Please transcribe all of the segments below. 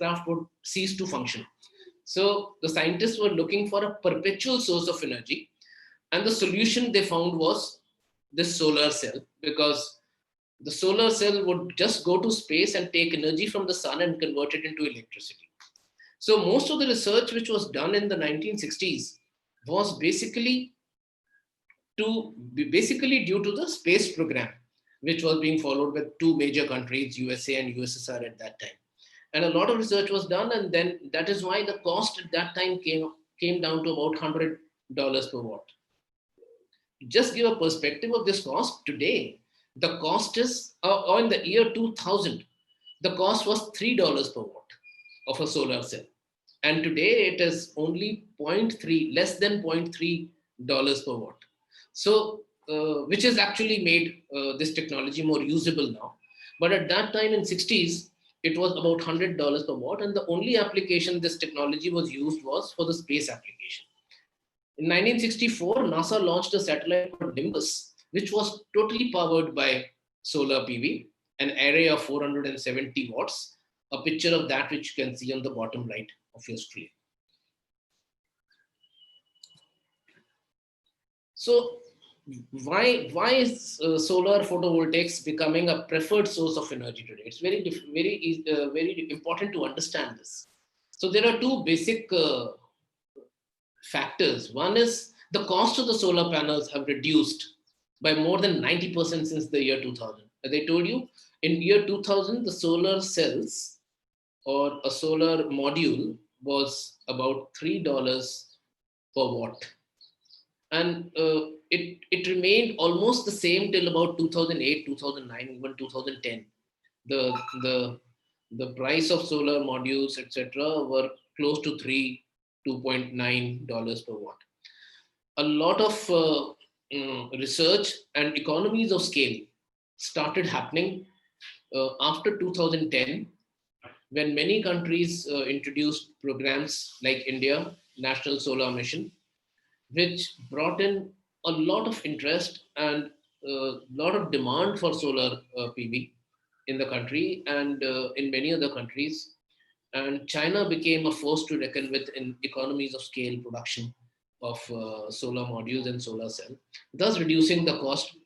spacecraft would cease to function. So the scientists were looking for a perpetual source of energy, and the solution they found was this solar cell, because the solar cell would just go to space and take energy from the sun and convert it into electricity. So most of the research which was done in the 1960s was basically due to the space program, which was being followed with two major countries, USA and USSR at that time. And a lot of research was done, and then that is why the cost at that time came down to about $100 per watt. Just give a perspective of this cost today. The cost is, or in the year 2000, the cost was $3 per watt of a solar cell. And today it is only less than $0.3 per watt. So, which has actually made this technology more usable now. But at that time in 60s, it was about $100 per watt. And the only application this technology was used was for the space application. In 1964, NASA launched a satellite called Nimbus, which was totally powered by solar PV, an array of 470 watts, a picture of that which you can see on the bottom right of your screen. So why is solar photovoltaics becoming a preferred source of energy today? It's very important to understand this. So there are two basic factors. One is the cost of the solar panels have reduced by more than 90% since the year 2000. As I told you, in year 2000, the solar cells or a solar module was about $3 per watt. And it remained almost the same till about 2008, 2009, even 2010. The price of solar modules, etc., were close to $2.9 per watt. A lot of research and economies of scale started happening after 2010, when many countries introduced programs like India, National Solar Mission, which brought in a lot of interest and a lot of demand for solar PV in the country and in many other countries. And China became a force to reckon with in economies of scale production of solar modules and solar cell, thus reducing the cost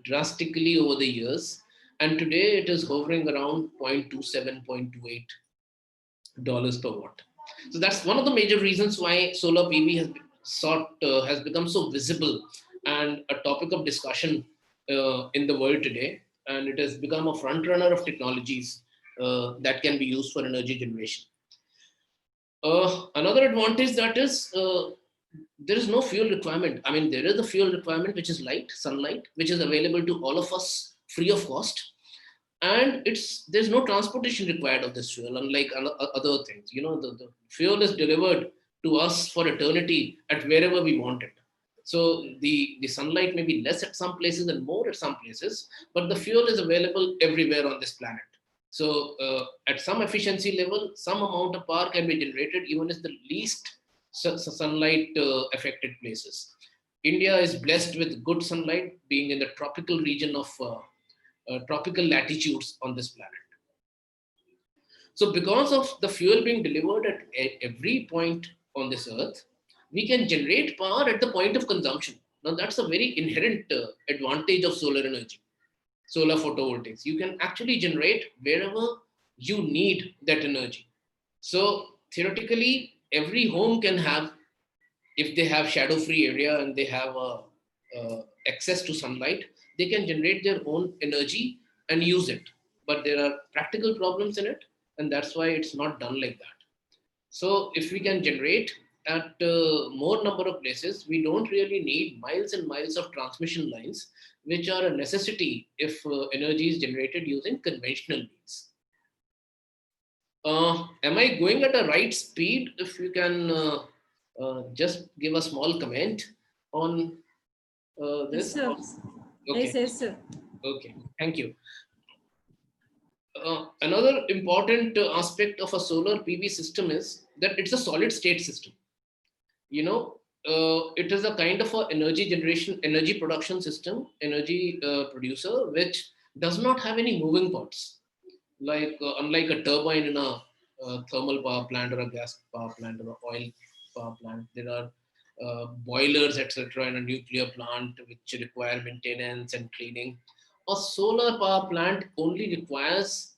drastically over the years. And today it is hovering around $0.27, $0.28 per watt. So that's one of the major reasons why solar PV has become so visible and a topic of discussion in the world today. And it has become a front runner of technologies that can be used for energy generation. Another advantage that is there is no fuel requirement. I mean, there is a fuel requirement, which is light, sunlight, which is available to all of us free of cost. And there's no transportation required of this fuel, unlike other things. You know, the fuel is delivered to us for eternity at wherever we want it. So the sunlight may be less at some places and more at some places, but the fuel is available everywhere on this planet. So at some efficiency level, some amount of power can be generated even in the least sunlight affected places. India is blessed with good sunlight, being in the tropical region of tropical latitudes on this planet. So because of the fuel being delivered at every point on this earth, we can generate power at the point of consumption. Now that's a very inherent advantage of solar energy, solar photovoltaics. You can actually generate wherever you need that energy. So theoretically, every home can have, if they have shadow-free area and they have access to sunlight, they can generate their own energy and use it. But there are practical problems in it, and that's why it's not done like that. So if we can generate at more number of places, we don't really need miles and miles of transmission lines, which are a necessity if energy is generated using conventional means. Am I going at a right speed? If you can just give a small comment on this. Yes, sir. Okay. Yes, sir. Okay, thank you. Another important aspect of a solar PV system is that it's a solid state system. You know, it is a kind of a energy production system, energy producer, which does not have any moving parts. Like unlike a turbine in a thermal power plant or a gas power plant or a oil power plant. There are boilers, etc., in a nuclear plant which require maintenance and cleaning. A solar power plant only requires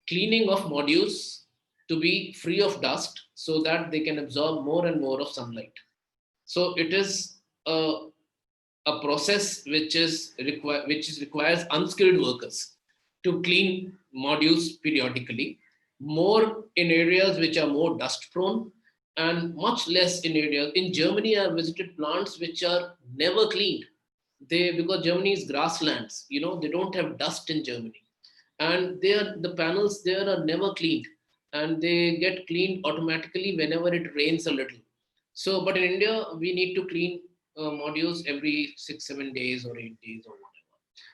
cleaning of modules to be free of dust so that they can absorb more and more of sunlight. So it is a process which requires unskilled workers to clean modules periodically, more in areas which are more dust prone and much less in areas. In Germany, I visited plants which are never cleaned. They, because Germany is grasslands, they don't have dust in Germany, and the panels there are never cleaned, and they get cleaned automatically whenever it rains a little. So, but in India, we need to clean modules every 6, 7 days or 8 days or whatever.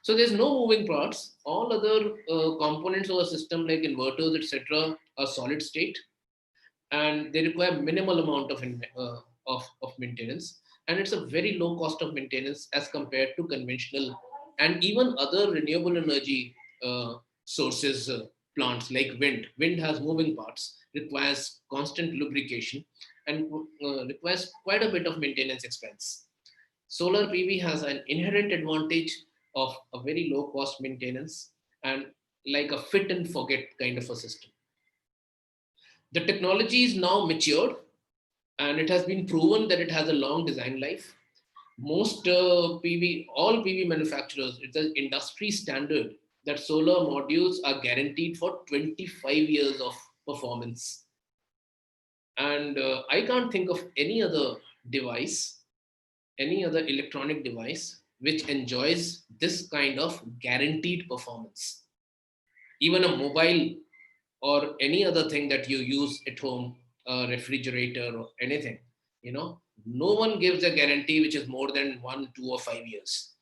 So there's no moving parts. All other components of a system like inverters, etc., are solid state, and they require minimal amount of maintenance, and it's a very low cost of maintenance as compared to conventional and even other renewable energy sources plants like wind has moving parts, requires constant lubrication, and requires quite a bit of maintenance expense. Solar PV has an inherent advantage of a very low cost maintenance and like a fit and forget kind of a system. The technology is now matured, and it has been proven that it has a long design life. Most all PV manufacturers, it's an industry standard that solar modules are guaranteed for 25 years of performance. And I can't think of any other device, any other electronic device which enjoys this kind of guaranteed performance. Even a mobile or any other thing that you use at home, a refrigerator or anything, no one gives a guarantee which is more than 1, 2, or 5 years.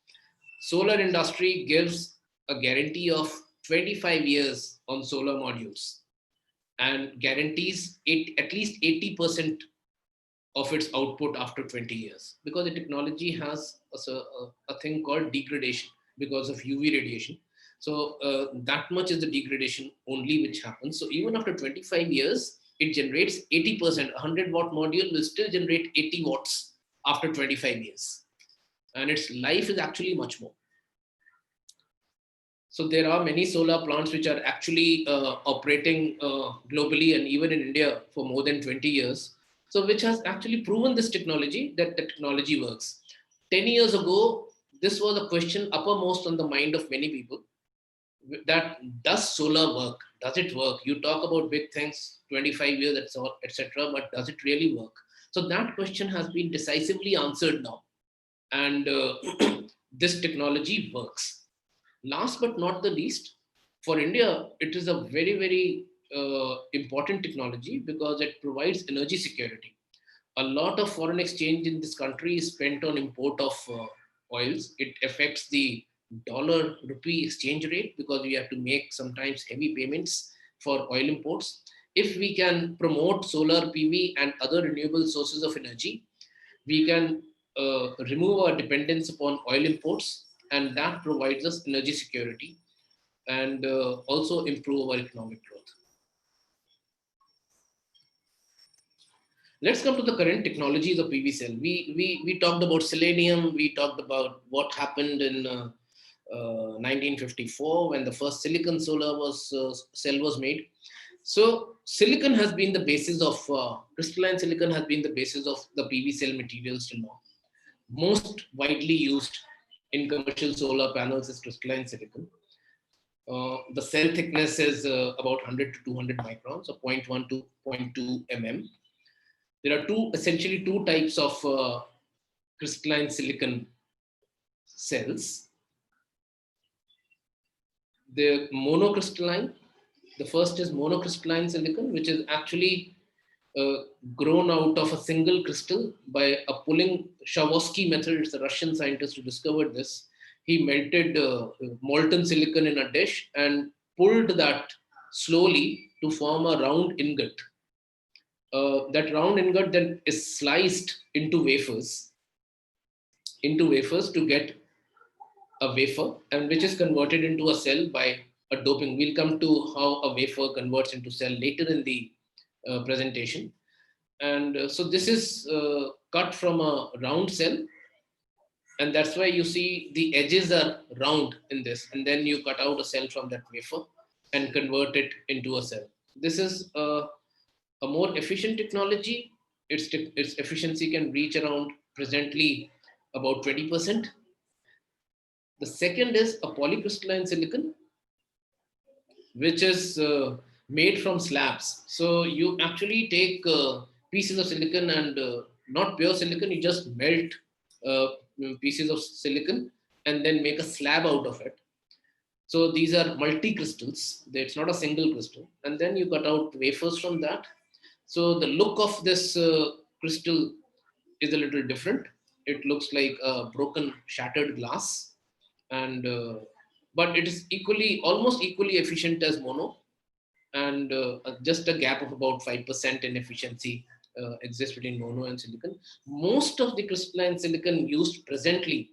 Solar industry gives a guarantee of 25 years on solar modules and guarantees at least 80% of its output after 20 years, because the technology has a thing called degradation because of UV radiation. So that much is the degradation only which happens. So even after 25 years, it generates 80%. A 100-watt module will still generate 80 watts after 25 years. And its life is actually much more. So there are many solar plants which are actually operating globally and even in India for more than 20 years. So which has actually proven this technology, that the technology works. 10 years ago, this was a question uppermost on the mind of many people, that does solar work? Does it work? You talk about big things, 25 years, etc., but does it really work? So that question has been decisively answered now. And this technology works. Last but not the least, for India, it is a very, very important technology because it provides energy security. A lot of foreign exchange in this country is spent on import of oils. It affects the dollar rupee exchange rate because we have to make sometimes heavy payments for oil imports. If we can promote solar PV and other renewable sources of energy, we can remove our dependence upon oil imports, and that provides us energy security and also improve our economic growth. Let's come to the current technologies of PV cell. We talked about selenium. We talked about what happened in 1954 when the first silicon solar cell was made. So silicon has been the basis of crystalline silicon has been the basis of the PV cell materials till now. Most widely used in commercial solar panels is crystalline silicon. The cell thickness is about 100 to 200 microns, so 0.1 to 0.2 mm. There are essentially two types of crystalline silicon cells. The monocrystalline, the first is monocrystalline silicon, which is actually grown out of a single crystal by a pulling Shavosky method. It's a Russian scientist who discovered this. He melted molten silicon in a dish and pulled that slowly to form a round ingot. That round ingot then is sliced into wafers to get a wafer, and which is converted into a cell by a doping. We'll come to how a wafer converts into cell later in the presentation. And so this is cut from a round cell, and that's why you see the edges are round in this, and then you cut out a cell from that wafer and convert it into a cell. This is a more efficient technology. Its efficiency can reach around presently about 20%. The second is a polycrystalline silicon, which is made from slabs. So you actually take pieces of silicon and not pure silicon, you just melt uh, pieces of silicon and then make a slab out of it. So these are multi crystals, it's not a single crystal. And then you cut out wafers from that. So the look of this crystal is a little different. It looks like a broken, shattered glass, and but it is almost equally efficient as mono, and just a gap of about 5% in efficiency exists between mono and silicon. Most of the crystalline silicon used presently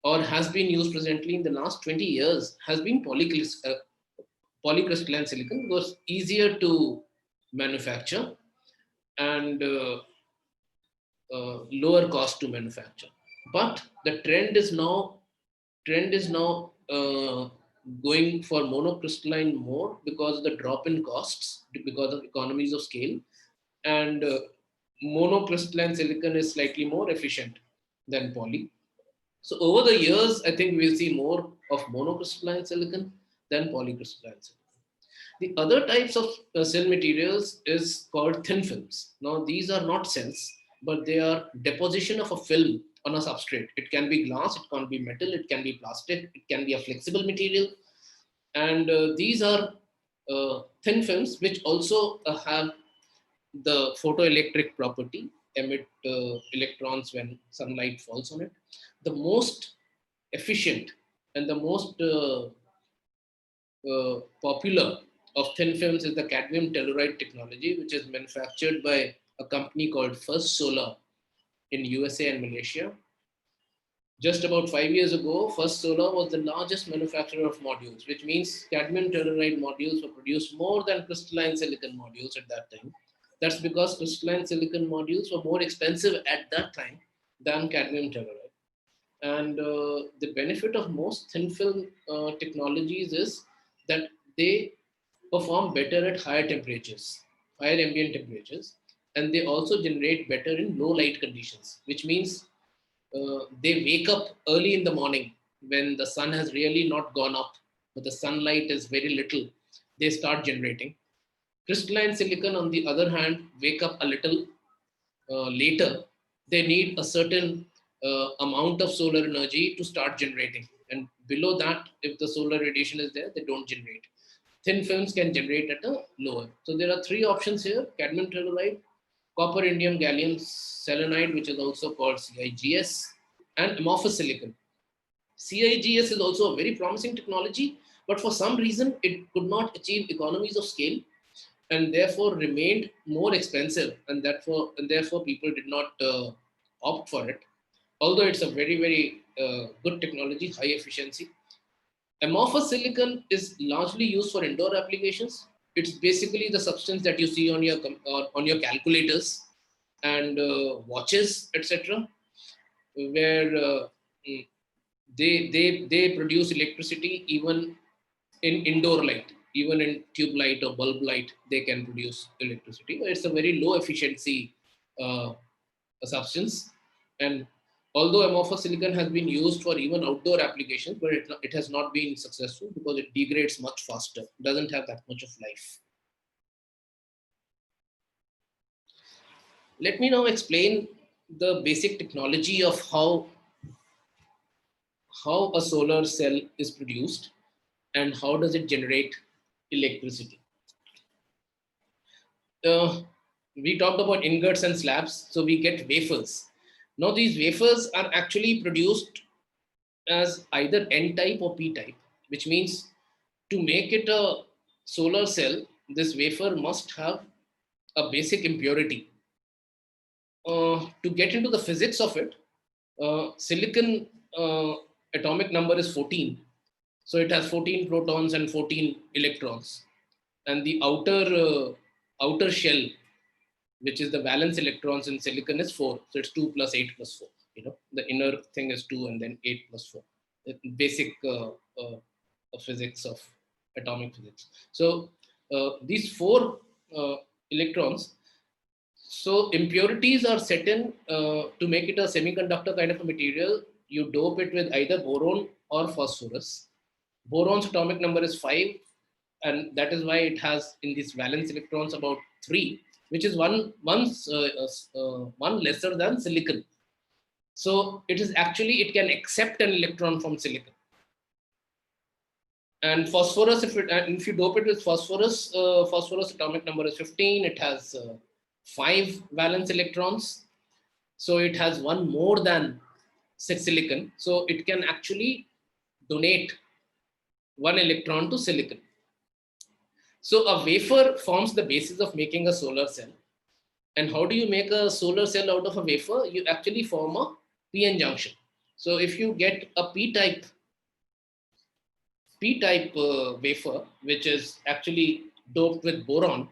or has been used presently in the last 20 years has been polycrystalline silicon, because easier to manufacture and lower cost to manufacture. But the trend is now going for monocrystalline more because of the drop in costs, because of economies of scale, and monocrystalline silicon is slightly more efficient than poly. So over the years, I think we'll see more of monocrystalline silicon than polycrystalline silicon. The other types of cell materials is called thin films. Now, these are not cells, but they are deposition of a film on a substrate. It can be glass, it can be metal, it can be plastic, it can be a flexible material. And these are thin films which also have the photoelectric property, emit electrons when sunlight falls on it. The most efficient and the most popular of thin films is the cadmium telluride technology, which is manufactured by a company called First Solar in USA and Malaysia. Just about 5 years ago, First Solar was the largest manufacturer of modules, which means cadmium telluride modules were produced more than crystalline silicon modules at that time. That's because crystalline silicon modules were more expensive at that time than cadmium telluride. And the benefit of most thin film technologies is that they perform better at higher temperatures, higher ambient temperatures, and they also generate better in low light conditions, which means they wake up early in the morning when the sun has really not gone up, but the sunlight is very little. They start generating. Crystalline silicon, on the other hand, wake up a little later. They need a certain amount of solar energy to start generating. And below that, if the solar radiation is there, they don't generate. Thin films can generate at a lower. So there are three options here: cadmium telluride, copper indium gallium selenide, which is also called CIGS, and amorphous silicon. CIGS is also a very promising technology, but for some reason it could not achieve economies of scale and therefore remained more expensive, and therefore people did not opt for it. Although it's a very good technology, high efficiency. Amorphous silicon is largely used for indoor applications. It's basically the substance that you see on your calculators and watches, etc., where mm, they produce electricity even in indoor light, even in tube light or bulb light, they can produce electricity. It's a very low efficiency uh, substance. And although amorphous silicon has been used for even outdoor applications, but it has not been successful because it degrades much faster, doesn't have that much of life. Let me now explain the basic technology of how a solar cell is produced and how does it generate electricity. We talked about ingots and slabs, so we get wafers. Now these wafers are actually produced as either N type or P type, which means to make it a solar cell, this wafer must have a basic impurity. To get into the physics of it, silicon atomic number is 14, So it has 14 protons and 14 electrons. And the outer shell, which is the valence electrons in silicon, is 4. So it's 2 plus 8 plus 4. The inner thing is 2 and then 8 plus 4. The basic physics of atomic physics. So these 4 electrons. So impurities are set in to make it a semiconductor kind of a material. You dope it with either boron or phosphorus. Boron's atomic number is 5, and that is why it has in these valence electrons about 3, which is one lesser than silicon. So it can accept an electron from silicon. And phosphorus, if you dope it with phosphorus, phosphorus atomic number is 15. It has 5 valence electrons, so it has one more than silicon. So it can actually donate 1 electron to silicon. So a wafer forms the basis of making a solar cell. And how do you make a solar cell out of a wafer? You actually form a p-n junction. So if you get a p-type wafer, which is actually doped with boron,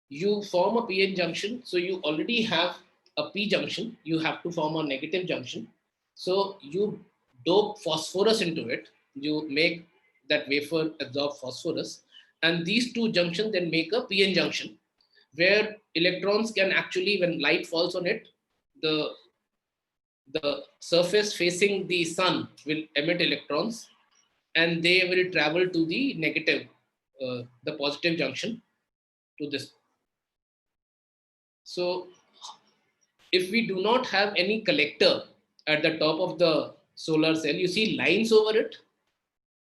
you form a p-n junction. So you already have a p junction. You have to form a negative junction. So you dope phosphorus into it. You make that wafer absorb phosphorus. And these two junctions then make a p-n junction, where electrons can actually, when light falls on it, the surface facing the sun will emit electrons, and they will travel to the negative, the positive junction to this. So if we do not have any collector at the top of the solar cell, you see lines over it.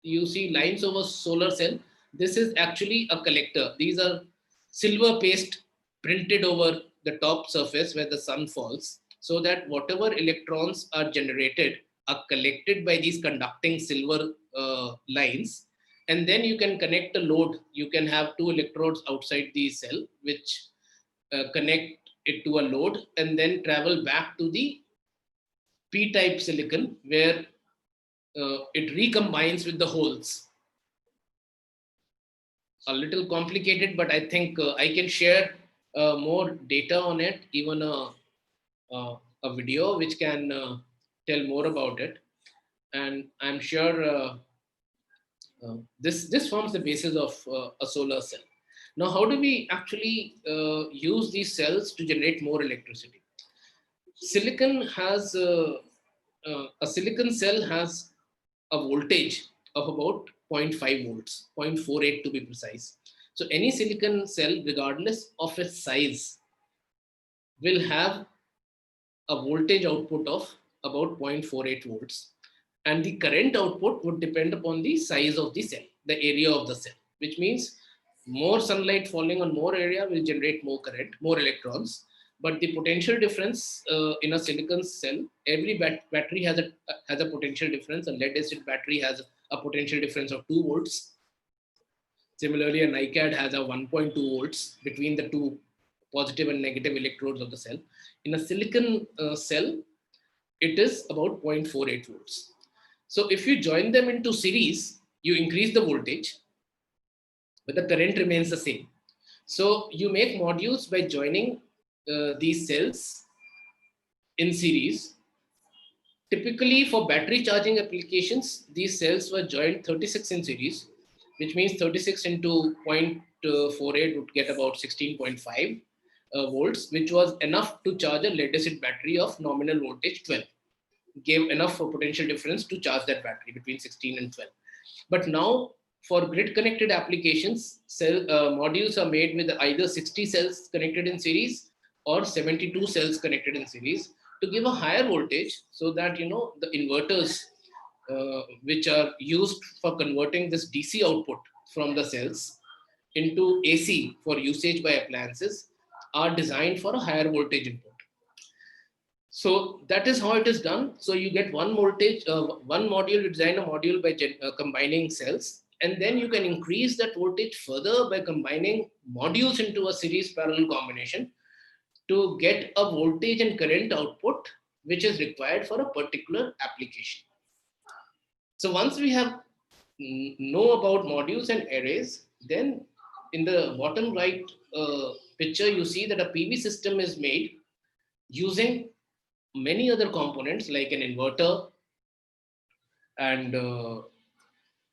You see lines over solar cell. This is actually a collector. These are silver paste printed over the top surface where the sun falls, so that whatever electrons are generated are collected by these conducting silver lines. And then you can connect a load. You can have 2 electrodes outside the cell, which connect it to a load and then travel back to the p-type silicon, where it recombines with the holes. A little complicated, but I think I can share more data on it, even a video which can tell more about it. And I'm sure this forms the basis of a solar cell. Now, how do we actually use these cells to generate more electricity? Silicon has a silicon cell has a voltage of about 0.5 volts, 0.48 to be precise. So any silicon cell, regardless of its size, will have a voltage output of about 0.48 volts. And the current output would depend upon the size of the cell, the area of the cell, which means more sunlight falling on more area will generate more current, more electrons. But the potential difference in a silicon cell, every battery has a potential difference. A lead acid battery has a potential difference of 2 volts. Similarly, a NiCad has a 1.2 volts between the two positive and negative electrodes of the cell. In a silicon cell, it is about 0.48 volts. So if you join them into series, you increase the voltage, but the current remains the same. So you make modules by joining these cells in series. Typically for battery charging applications, these cells were joined 36 in series, which means 36 into 0.48 would get about 16.5 volts, which was enough to charge a lead acid battery of nominal voltage 12. Gave enough for potential difference to charge that battery between 16 and 12. But now for grid connected applications, cell modules are made with either 60 cells connected in series or 72 cells connected in series to give a higher voltage, so that the inverters which are used for converting this DC output from the cells into AC for usage by appliances are designed for a higher voltage input. So that is how it is done. So you get one voltage, one module, you design a module by combining cells, and then you can increase that voltage further by combining modules into a series parallel combination to get a voltage and current output which is required for a particular application. So once we have know about modules and arrays, then in the bottom right picture, you see that a PV system is made using many other components like an inverter and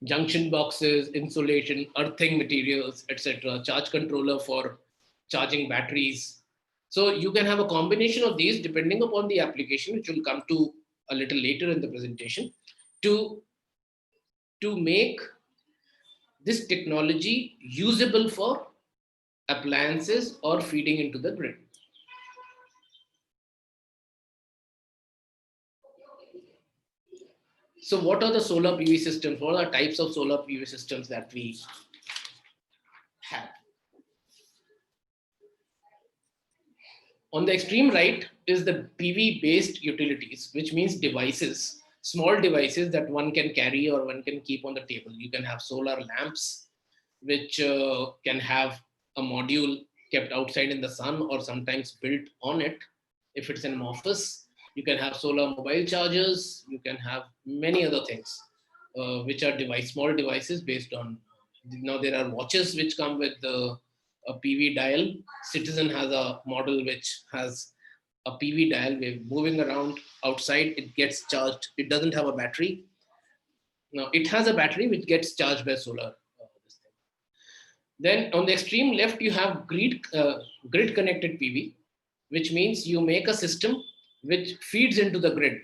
junction boxes, insulation, earthing materials, etc., charge controller for charging batteries. So you can have a combination of these depending upon the application, which will come to a little later in the presentation, to make this technology usable for appliances or feeding into the grid. So what are the solar PV systems? What are the types of solar PV systems that we have? On the extreme right is the PV based utilities, which means devices, small devices that one can carry or one can keep on the table. You can have solar lamps, which can have a module kept outside in the sun or sometimes built on it. If it's in an office, you can have solar mobile chargers. You can have many other things, which are small devices based on. Now there are watches which come with a PV dial. Citizen has a model which has a PV dial. We're moving around outside. It gets charged. It doesn't have a battery. Now it has a battery which gets charged by solar. Then on the extreme left, you have grid connected PV, which means you make a system which feeds into the grid.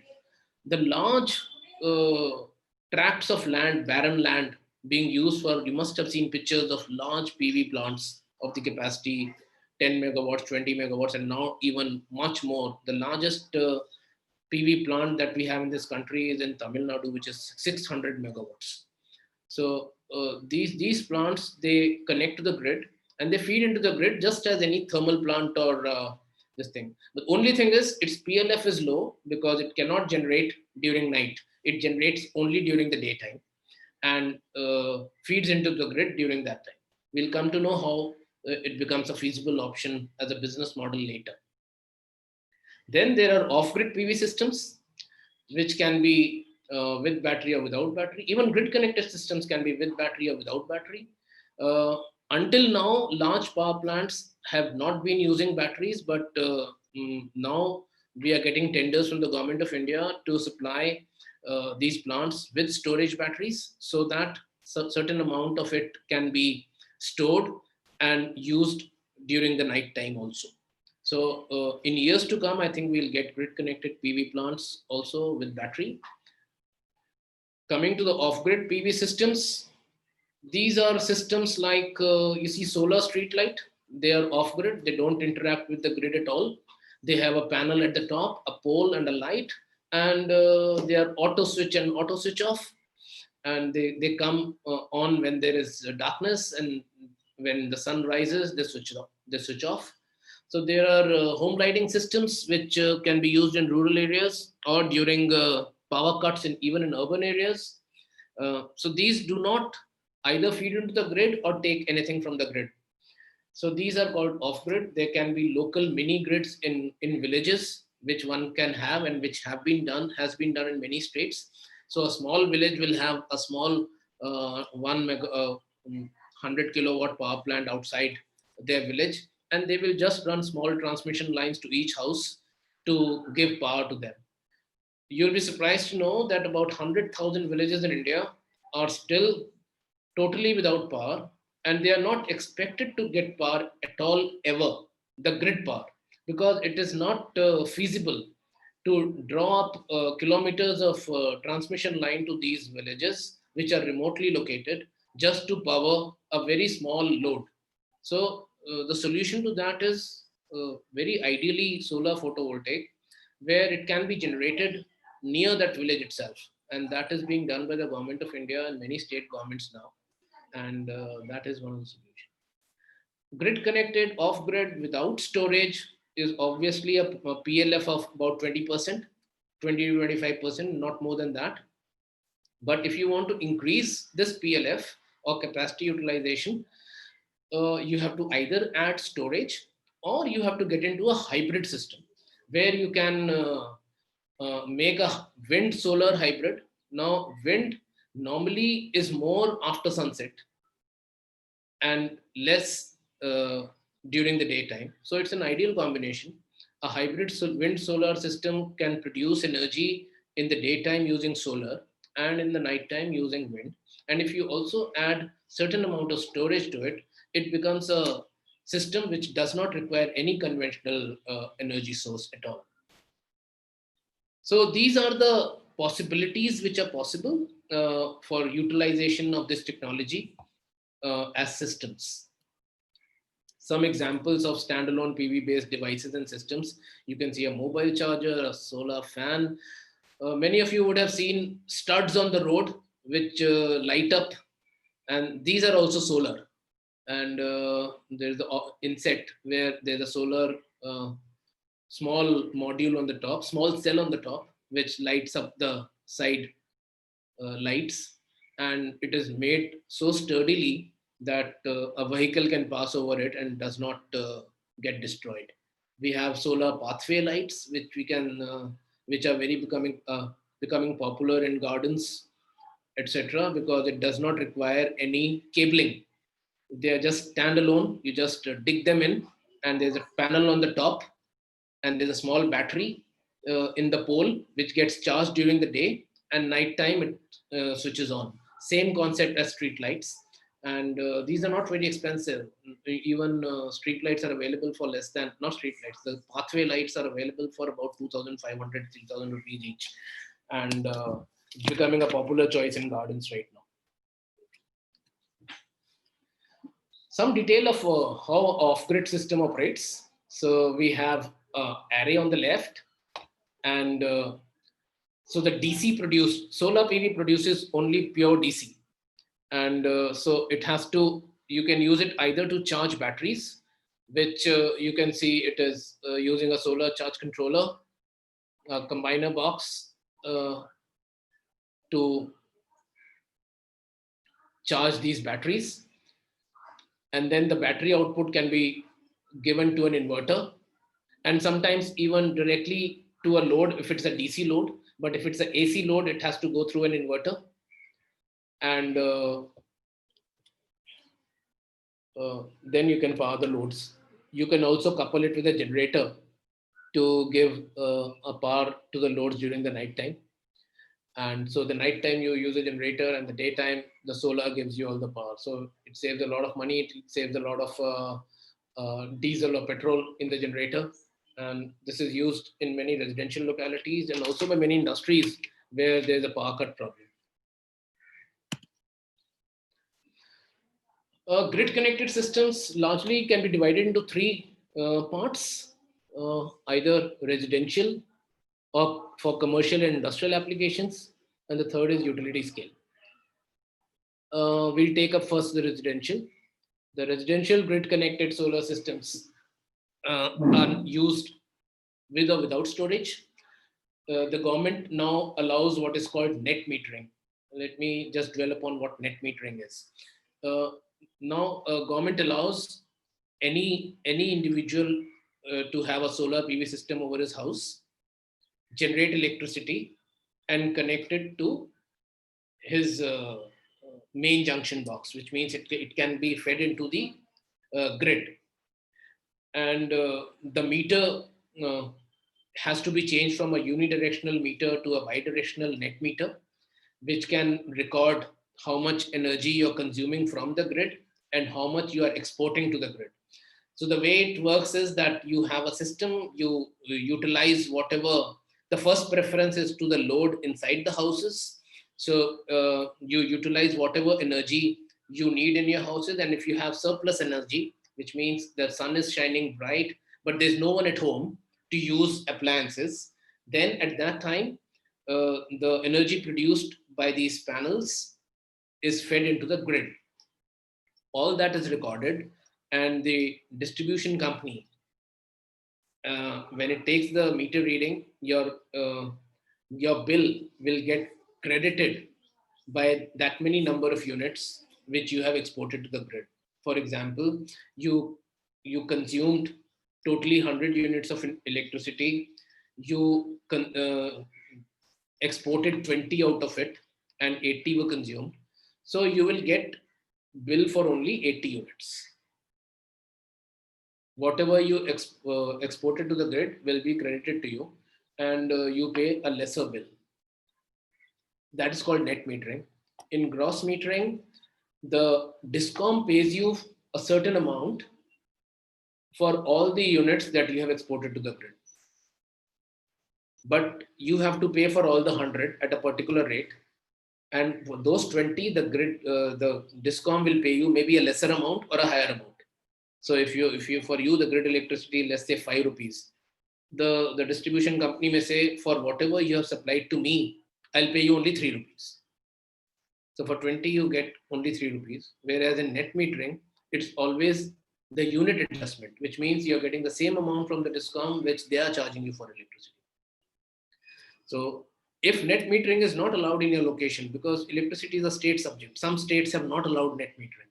The large uh, tracts of land, barren land, being used for, you must have seen pictures of large PV plants of the capacity 10 megawatts, 20 megawatts, and now even much more. The largest PV plant that we have in this country is in Tamil Nadu, which is 600 megawatts. So these plants, they connect to the grid and they feed into the grid just as any thermal plant or this thing. The only thing is its PLF is low because it cannot generate during night. It generates only during the daytime and feeds into the grid during that time. We'll come to know how it becomes a feasible option as a business model later. Then there are off-grid PV systems, which can be with battery or without battery. Even grid connected systems can be with battery or without battery. Uh, until now, large power plants have not been using batteries, but now we are getting tenders from the government of India to supply these plants with storage batteries so that certain amount of it can be stored and used during the night time also. So in years to come, I think we'll get grid connected PV plants also with battery. Coming to the off-grid PV systems, these are systems like you see solar street light. They are off-grid. They don't interact with the grid at all. They have a panel at the top, a pole and a light, and they are auto switch and auto switch off. And they come on when there is darkness, and when the sun rises, they switch off. They switch off. So there are home lighting systems which can be used in rural areas or during power cuts in even in urban areas. So these do not either feed into the grid or take anything from the grid. So these are called off-grid. There can be local mini grids in villages, which one can have and which has been done in many states. So a small village will have a small 100 kilowatt power plant outside their village, and they will just run small transmission lines to each house to give power to them. You'll be surprised to know that about 100,000 villages in India are still totally without power, and they are not expected to get power at all ever, the grid power, because it is not feasible to draw up kilometers of transmission line to these villages which are remotely located just to power a very small load. So the solution to that is very ideally solar photovoltaic, where it can be generated near that village itself, and that is being done by the government of India and many state governments now, and that is one of the solutions. Grid connected off grid without storage is obviously a PLF of about 20%, 20 to 25%, not more than that. But if you want to increase this PLF or capacity utilization, you have to either add storage or you have to get into a hybrid system where you can make a wind solar hybrid. Now, wind normally is more after sunset and less during the daytime. So it's an ideal combination. A hybrid wind solar system can produce energy in the daytime using solar and in the nighttime using wind. And if you also add certain amount of storage to it, it becomes a system which does not require any conventional energy source at all. So these are the possibilities which are possible for utilization of this technology as systems. Some examples of standalone PV based devices and systems: you can see a mobile charger, a solar fan. Many of you would have seen studs on the road which light up, and these are also solar. And there's the inset where there's a solar uh, small module on the top, small cell on the top, which lights up the side lights, and it is made so sturdily that a vehicle can pass over it and does not get destroyed. We have solar pathway lights, which are very becoming popular in gardens, etc., because it does not require any cabling. They are just standalone. You just dig them in, and there's a panel on the top, and there's a small battery in the pole which gets charged during the day, and nighttime it switches on. Same concept as street lights, and these are not very expensive. Even street lights are available for less than, not street lights, the pathway lights are available for about 2,500, 3,000 rupees each, and it's becoming a popular choice in gardens right now. Some detail of how off-grid system operates. So we have array on the left, and so the DC produced solar PV produces only pure DC, and so it has to, you can use it either to charge batteries, which you can see it is using a solar charge controller, a combiner box to charge these batteries, and then the battery output can be given to an inverter, and sometimes even directly to a load if it's a DC load. But if it's an AC load, it has to go through an inverter, and then you can power the loads. You can also couple it with a generator to give a power to the loads during the night time. And so the night time you use a generator, and the daytime the solar gives you all the power. So it saves a lot of money. It saves a lot of diesel or petrol in the generator. And this is used in many residential localities and also by many industries where there's a power cut problem. Grid connected systems largely can be divided into three parts, either residential or for commercial and industrial applications, and the third is utility scale. We'll take up first the residential. The residential grid connected solar systems are used with or without storage. The government now allows what is called net metering. Let me just dwell upon what net metering is. Now, government allows any individual to have a solar PV system over his house, generate electricity, and connect it to his main junction box, which means it can be fed into the grid. And the meter has to be changed from a unidirectional meter to a bidirectional net meter, which can record how much energy you're consuming from the grid and how much you are exporting to the grid. So the way it works is that you have a system, you utilize whatever, the first preference is to the load inside the houses. So you utilize whatever energy you need in your houses. And if you have surplus energy, which means the sun is shining bright, but there's no one at home to use appliances, then at that time, the energy produced by these panels is fed into the grid. All that is recorded, and the distribution company, when it takes the meter reading, your bill will get credited by that many number of units which you have exported to the grid. For example, you consumed totally 100 units of electricity. You exported 20 out of it, and 80 were consumed. So you will get bill for only 80 units. Whatever you exported to the grid will be credited to you, and you pay a lesser bill. That is called net metering. In gross metering, the discom pays you a certain amount for all the units that you have exported to the grid, but you have to pay for all the 100 at a particular rate, and for those 20 the discom will pay you maybe a lesser amount or a higher amount. So if you for you the grid electricity, let's say 5 rupees, the distribution company may say, for whatever you have supplied to me, I'll pay you only 3 rupees. So for 20 you get only 3 rupees, whereas in net metering it's always the unit adjustment, which means you're getting the same amount from the discom which they are charging you for electricity. So if net metering is not allowed in your location, because electricity is a state subject, some states have not allowed net metering.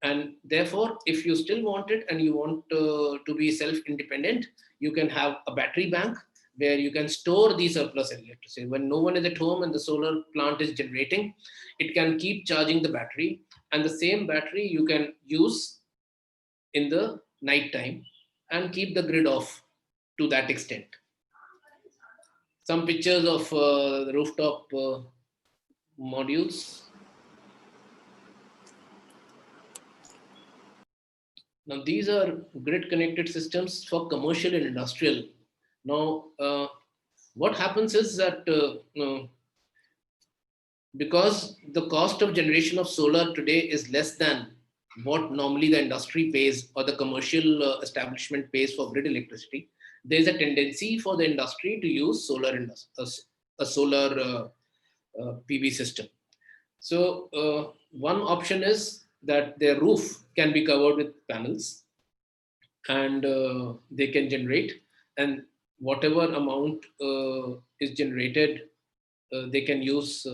And therefore, if you still want it and you want to be self-independent, you can have a battery bank where you can store the surplus electricity. When no one is at home and the solar plant is generating, it can keep charging the battery, and the same battery you can use in the night time and keep the grid off to that extent. Some pictures of the rooftop modules. Now, these are grid connected systems for commercial and industrial. Now, what happens is that because the cost of generation of solar today is less than what normally the industry pays or the commercial establishment pays for grid electricity, there is a tendency for the industry to use a solar PV system. So one option is that their roof can be covered with panels, and they can generate, and whatever amount is generated, they can use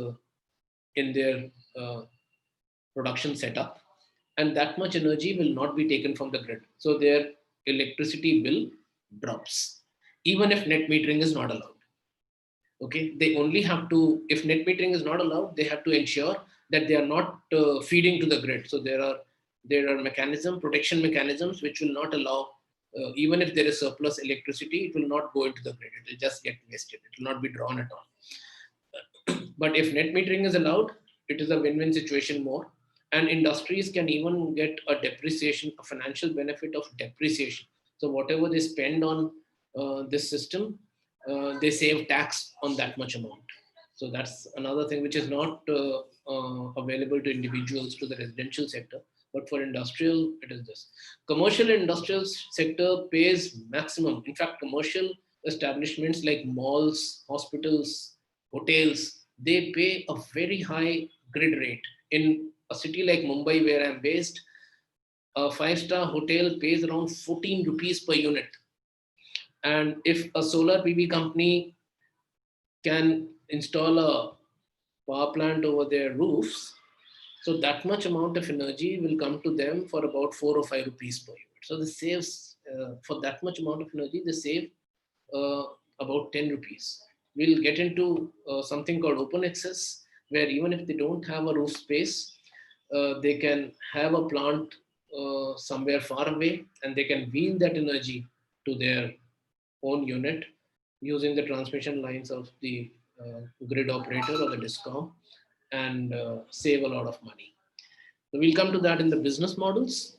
in their production setup, and that much energy will not be taken from the grid. So their electricity bill drops, even if net metering is not allowed. Okay, they only have to, if net metering is not allowed, they have to ensure that they are not feeding to the grid. So there are protection mechanisms which will not allow, even if there is surplus electricity, it will not go into the grid. It will just get wasted. It will not be drawn at all. But if net metering is allowed, it is a win-win situation more. And industries can even get a depreciation, a financial benefit of depreciation. So whatever they spend on this system, they save tax on that much amount. So that's another thing which is not available to individuals, to the residential sector. But for industrial, it is this. Commercial and industrial sector pays maximum. In fact, commercial establishments like malls, hospitals, hotels, they pay a very high grid rate. In a city like Mumbai, where I'm based, a five-star hotel pays around 14 rupees per unit. And if a solar PV company can install a power plant over their roofs, so that much amount of energy will come to them for about 4 or 5 rupees per unit. So they saves, for that much amount of energy, they save uh, about 10 rupees. We'll get into something called open access, where even if they don't have a roof space, they can have a plant somewhere far away, and they can wheel that energy to their own unit using the transmission lines of the grid operator or the discom, and save a lot of money. So we'll come to that in the business models.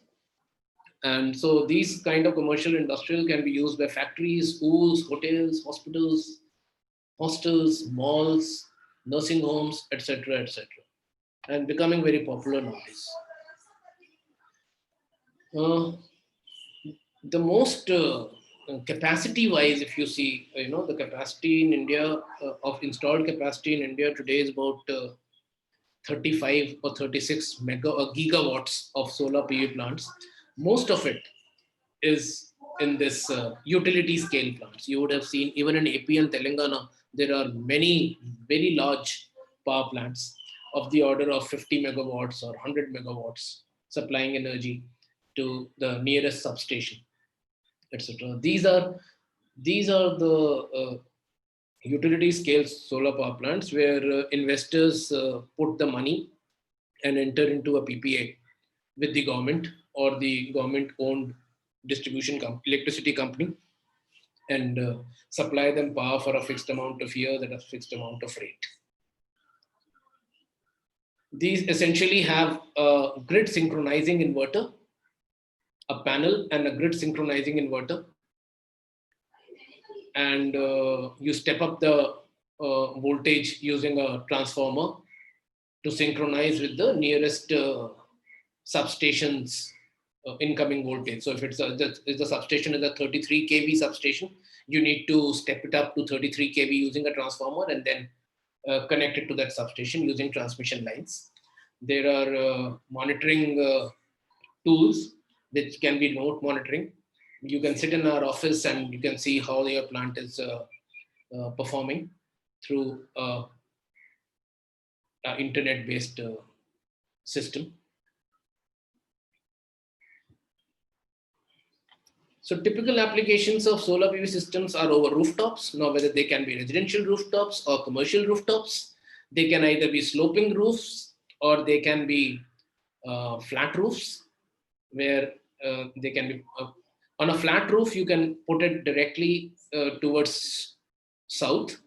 And so these kind of commercial industrial can be used by factories, schools, hotels, hospitals, hostels, malls, nursing homes, etc., etc., and becoming very popular nowadays. Uh, the most capacity wise, if you see, the capacity in India, of installed capacity in India today is about 35 or 36 gigawatts of solar PV plants. Most of it is in this utility scale plants. You would have seen even in AP and Telangana, there are many very large power plants of the order of 50 megawatts or 100 megawatts supplying energy to the nearest substation, etc. These are the utility scale solar power plants where investors put the money and enter into a PPA with the government or the government owned electricity company, and supply them power for a fixed amount of years at a fixed amount of rate. These essentially have a grid synchronizing inverter, a panel and a grid synchronizing inverter, and you step up the voltage using a transformer to synchronize with the nearest substation's incoming voltage. So if if the substation is a 33 kV substation, you need to step it up to 33 kV using a transformer and then connect it to that substation using transmission lines. There are monitoring tools which can be remote monitoring. You can sit in our office and you can see how your plant is performing through internet-based system. So typical applications of solar PV systems are over rooftops. Now, whether they can be residential rooftops or commercial rooftops, they can either be sloping roofs or they can be flat roofs, where they can be on a flat roof. You can put it directly towards south.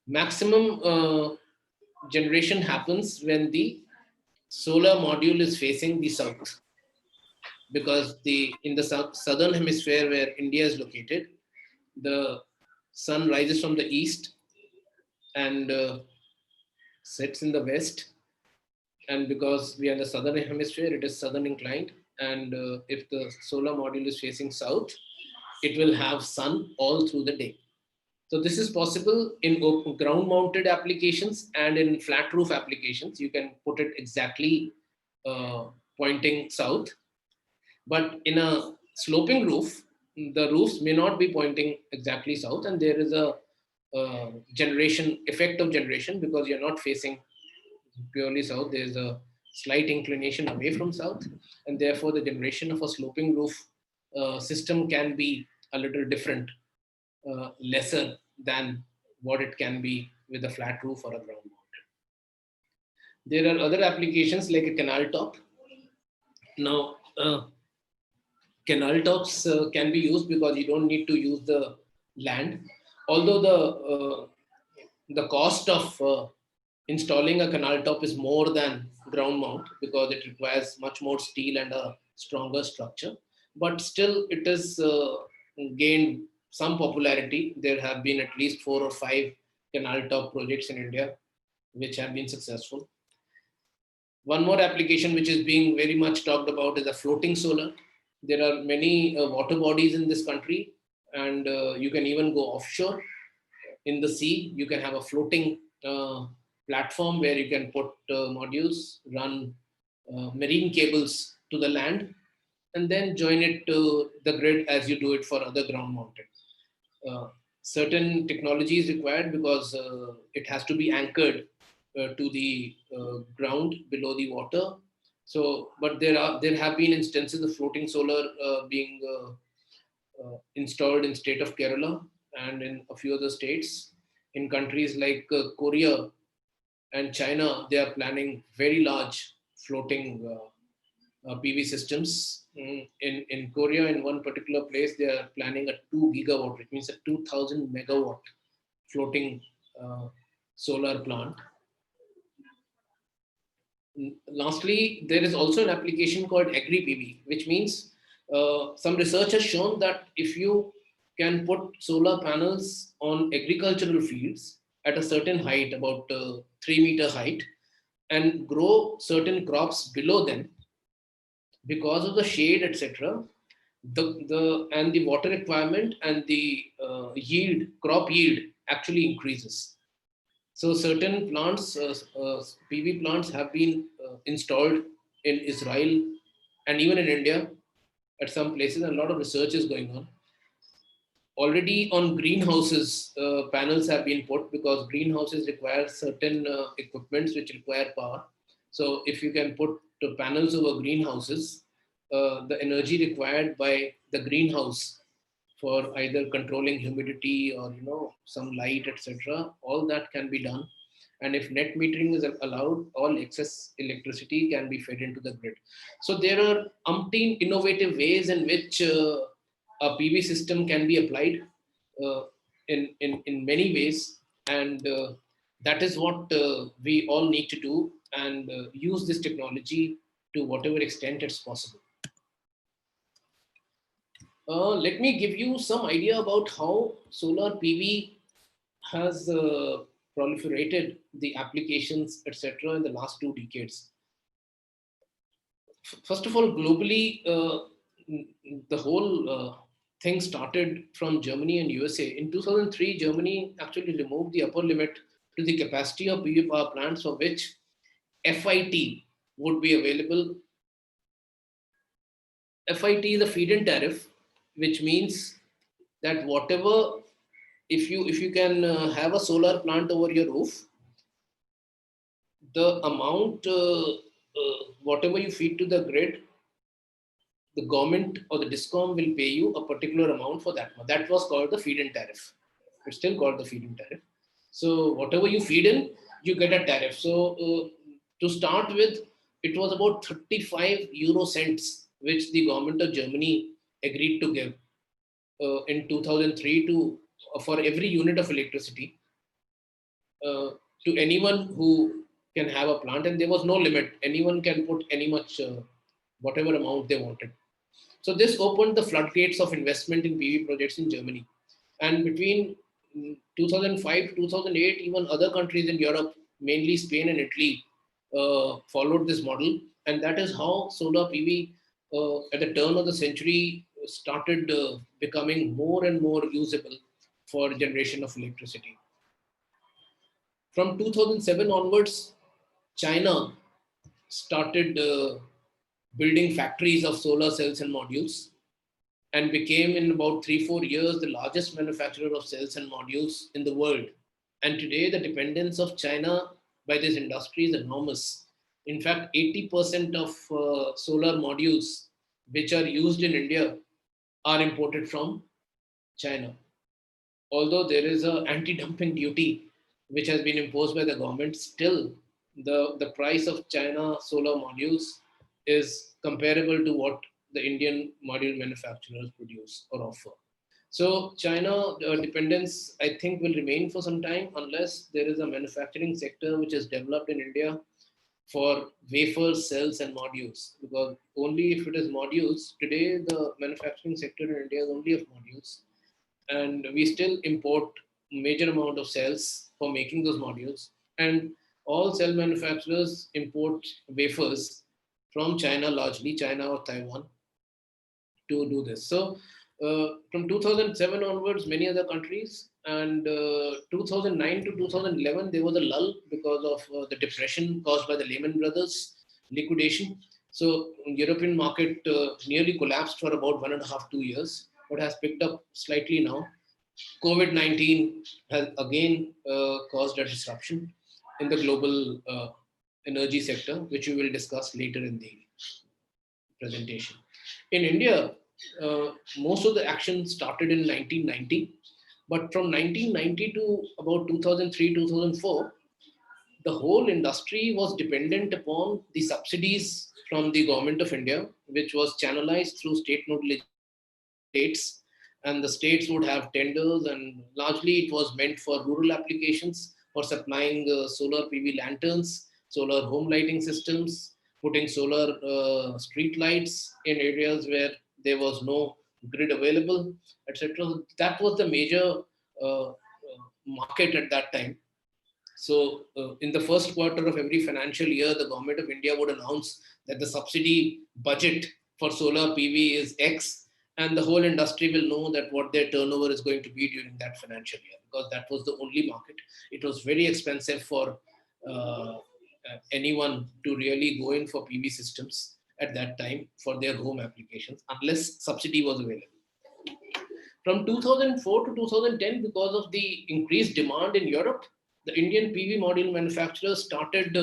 Maximum generation happens when the solar module is facing the south, because in the southern hemisphere where India is located, the sun rises from the east and sets in the west. And because we are in the southern hemisphere, it is southern inclined. And if the solar module is facing south, it will have sun all through the day. So this is possible in ground mounted applications and in flat roof applications. You can put it exactly pointing south. But in a sloping roof, the roofs may not be pointing exactly south, and there is a generation effect of generation, because you're not facing purely south. There's a slight inclination away from south, and therefore the generation of a sloping roof system can be a little different, lesser than what it can be with a flat roof or a ground mount. There are other applications like a canal top. Now, canal tops can be used because you don't need to use the land. Although the cost of installing a canal top is more than ground mount, because it requires much more steel and a stronger structure, but still it has gained some popularity. There have been at least 4 or 5 canal top projects in India which have been successful. One more application which is being very much talked about is a floating solar. There are many water bodies in this country, and you can even go offshore in the sea. You can have a floating platform where you can put modules, run marine cables to the land, and then join it to the grid as you do it for other ground mounted. Certain technology is required because it has to be anchored to the ground below the water. So, but there have been instances of floating solar being installed in state of Kerala and in a few other states. In countries like Korea and China, they are planning very large floating PV systems. In Korea, in one particular place, they are planning a 2 gigawatt, which means a 2000 megawatt floating solar plant. Lastly, there is also an application called agri-PV, which means some research has shown that if you can put solar panels on agricultural fields at a certain height, about 3-meter height, and grow certain crops below them, because of the shade, etc., the water requirement and the crop yield actually increases. So certain plants, PV plants, have been installed in Israel and even in India at some places, and a lot of research is going on. Already on greenhouses, panels have been put, because greenhouses require certain equipments which require power. So if you can put the panels over greenhouses, the energy required by the greenhouse for either controlling humidity or some light, etc. All that can be done, and if net metering is allowed, all excess electricity can be fed into the grid. So there are umpteen innovative ways in which a PV system can be applied uh, in many ways, and that is what we all need to do, and use this technology to whatever extent it's possible. Let me give you some idea about how solar PV has proliferated the applications, etc., in the last 2 decades. First of all, globally, the whole thing started from Germany and USA. In 2003, Germany actually removed the upper limit to the capacity of PV power plants for which FIT would be available. FIT is a feed-in tariff, which means that whatever, if you can have a solar plant over your roof, the amount, whatever you feed to the grid, the government or the discom will pay you a particular amount for that. That was called the feed-in tariff. It's still called the feed-in tariff. So whatever you feed in, you get a tariff. So to start with, it was about 35 euro cents, which the government of Germany agreed to give in 2003 to for every unit of electricity uh, to anyone who can have a plant, and there was no limit. Anyone can put any much, whatever amount they wanted. So this opened the floodgates of investment in PV projects in Germany. And between 2005 to 2008, even other countries in Europe, mainly Spain and Italy, followed this model. And that is how solar PV, at the turn of the century, started becoming more and more usable for generation of electricity. From 2007 onwards, China started building factories of solar cells and modules, and became in about 3-4 years the largest manufacturer of cells and modules in the world. And today the dependence of China by this industry is enormous. In fact, 80% of solar modules which are used in India are imported from China. Although there is a anti-dumping duty which has been imposed by the government, still the price of China solar modules is comparable to what the Indian module manufacturers produce or offer. So China dependence, I think, will remain for some time unless there is a manufacturing sector which is developed in India for wafers, cells, and modules. Because only if it is modules, today the manufacturing sector in India is only of modules, and we still import major amount of cells for making those modules, and all cell manufacturers import wafers from China, largely China or Taiwan, to do this. So from 2007 onwards, many other countries, and 2009 to 2011, there was a lull because of the depression caused by the Lehman Brothers liquidation. So European market nearly collapsed for about 1.5-2 years, but has picked up slightly now. COVID-19 has again caused a disruption in the global energy sector, which we will discuss later in the presentation. In India, most of the action started in 1990, but from 1990 to about 2003, 2004, the whole industry was dependent upon the subsidies from the government of India, which was channelized through state nodal states, and the states would have tenders, and largely it was meant for rural applications for supplying solar PV lanterns, solar home lighting systems, putting solar street lights in areas where there was no grid available, etc. That was the major market at that time. So, in the first quarter of every financial year, the government of India would announce that the subsidy budget for solar PV is X, and the whole industry will know that what their turnover is going to be during that financial year, because that was the only market. It was very expensive for anyone to really go in for PV systems at that time for their home applications, unless subsidy was available. From 2004 to 2010, because of the increased demand in Europe, the Indian PV module manufacturers started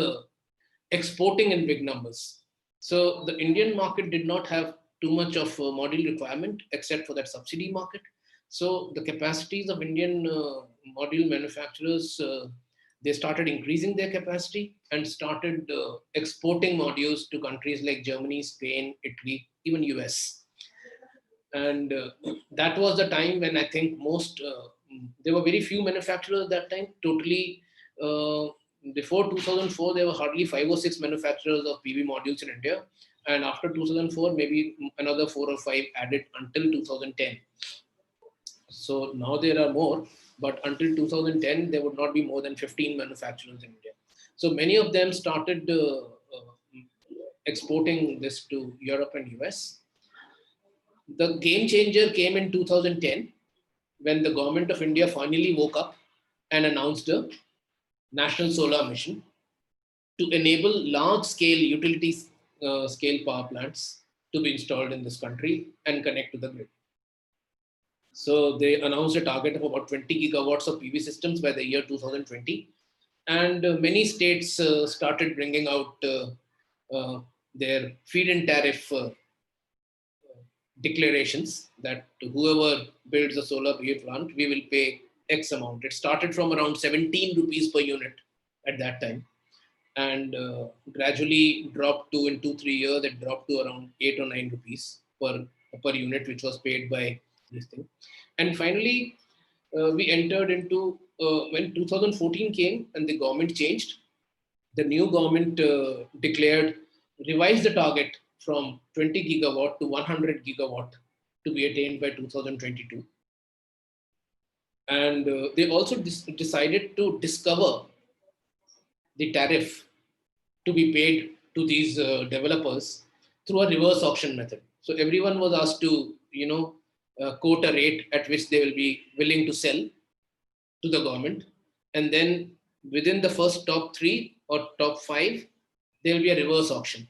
exporting in big numbers. So the Indian market did not have too much of a module requirement except for that subsidy market. So the capacities of Indian module manufacturers, they started increasing their capacity and started exporting modules to countries like Germany, Spain, Italy, even US. And that was the time when I think there were very few manufacturers at that time. Totally, uh, before 2004, there were hardly 5 or 6 manufacturers of PV modules in India. And after 2004, maybe another 4 or 5 added until 2010. So now there are more, but until 2010, there would not be more than 15 manufacturers in India. So many of them started exporting this to Europe and US. The game changer came in 2010 when the government of India finally woke up and announced a national solar mission to enable large scale utility scale power plants to be installed in this country and connect to the grid. So they announced a target of about 20 gigawatts of PV systems by the year 2020. And many states started bringing out uh, their feed-in tariff declarations that whoever builds a solar PV plant, we will pay X amount. It started from around 17 rupees per unit at that time, and gradually dropped to, in 2 3 years, it dropped to around 8 or 9 rupees per unit, which was paid by this thing. And finally, we entered into when 2014 came and the government changed. The new government declared, revised the target from 20 gigawatt to 100 gigawatt to be attained by 2022. And they also decided to discover the tariff to be paid to these developers through a reverse auction method. So everyone was asked to, quote a rate at which they will be willing to sell to the government, and then within the first top 3 or top 5, there will be a reverse auction.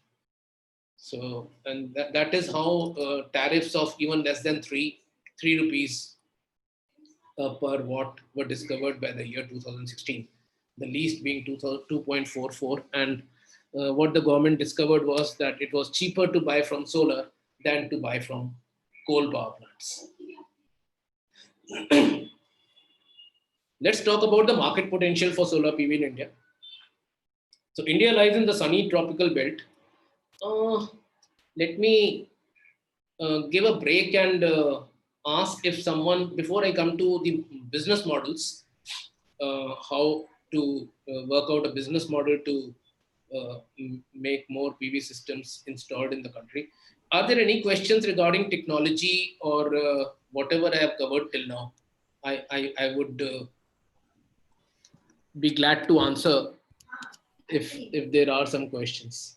So, and that is how tariffs of even less than 3 rupees per watt were discovered by the year 2016, the least being 2.44. And what the government discovered was that it was cheaper to buy from solar than to buy from coal power plants. Let's talk about the market potential for solar PV in India. So India lies in the sunny tropical belt. Let me give a break and ask if someone, before I come to the business models, how to work out a business model to make more PV systems installed in the country. Are there any questions regarding technology or whatever I have covered till now? I would be glad to answer if there are some questions.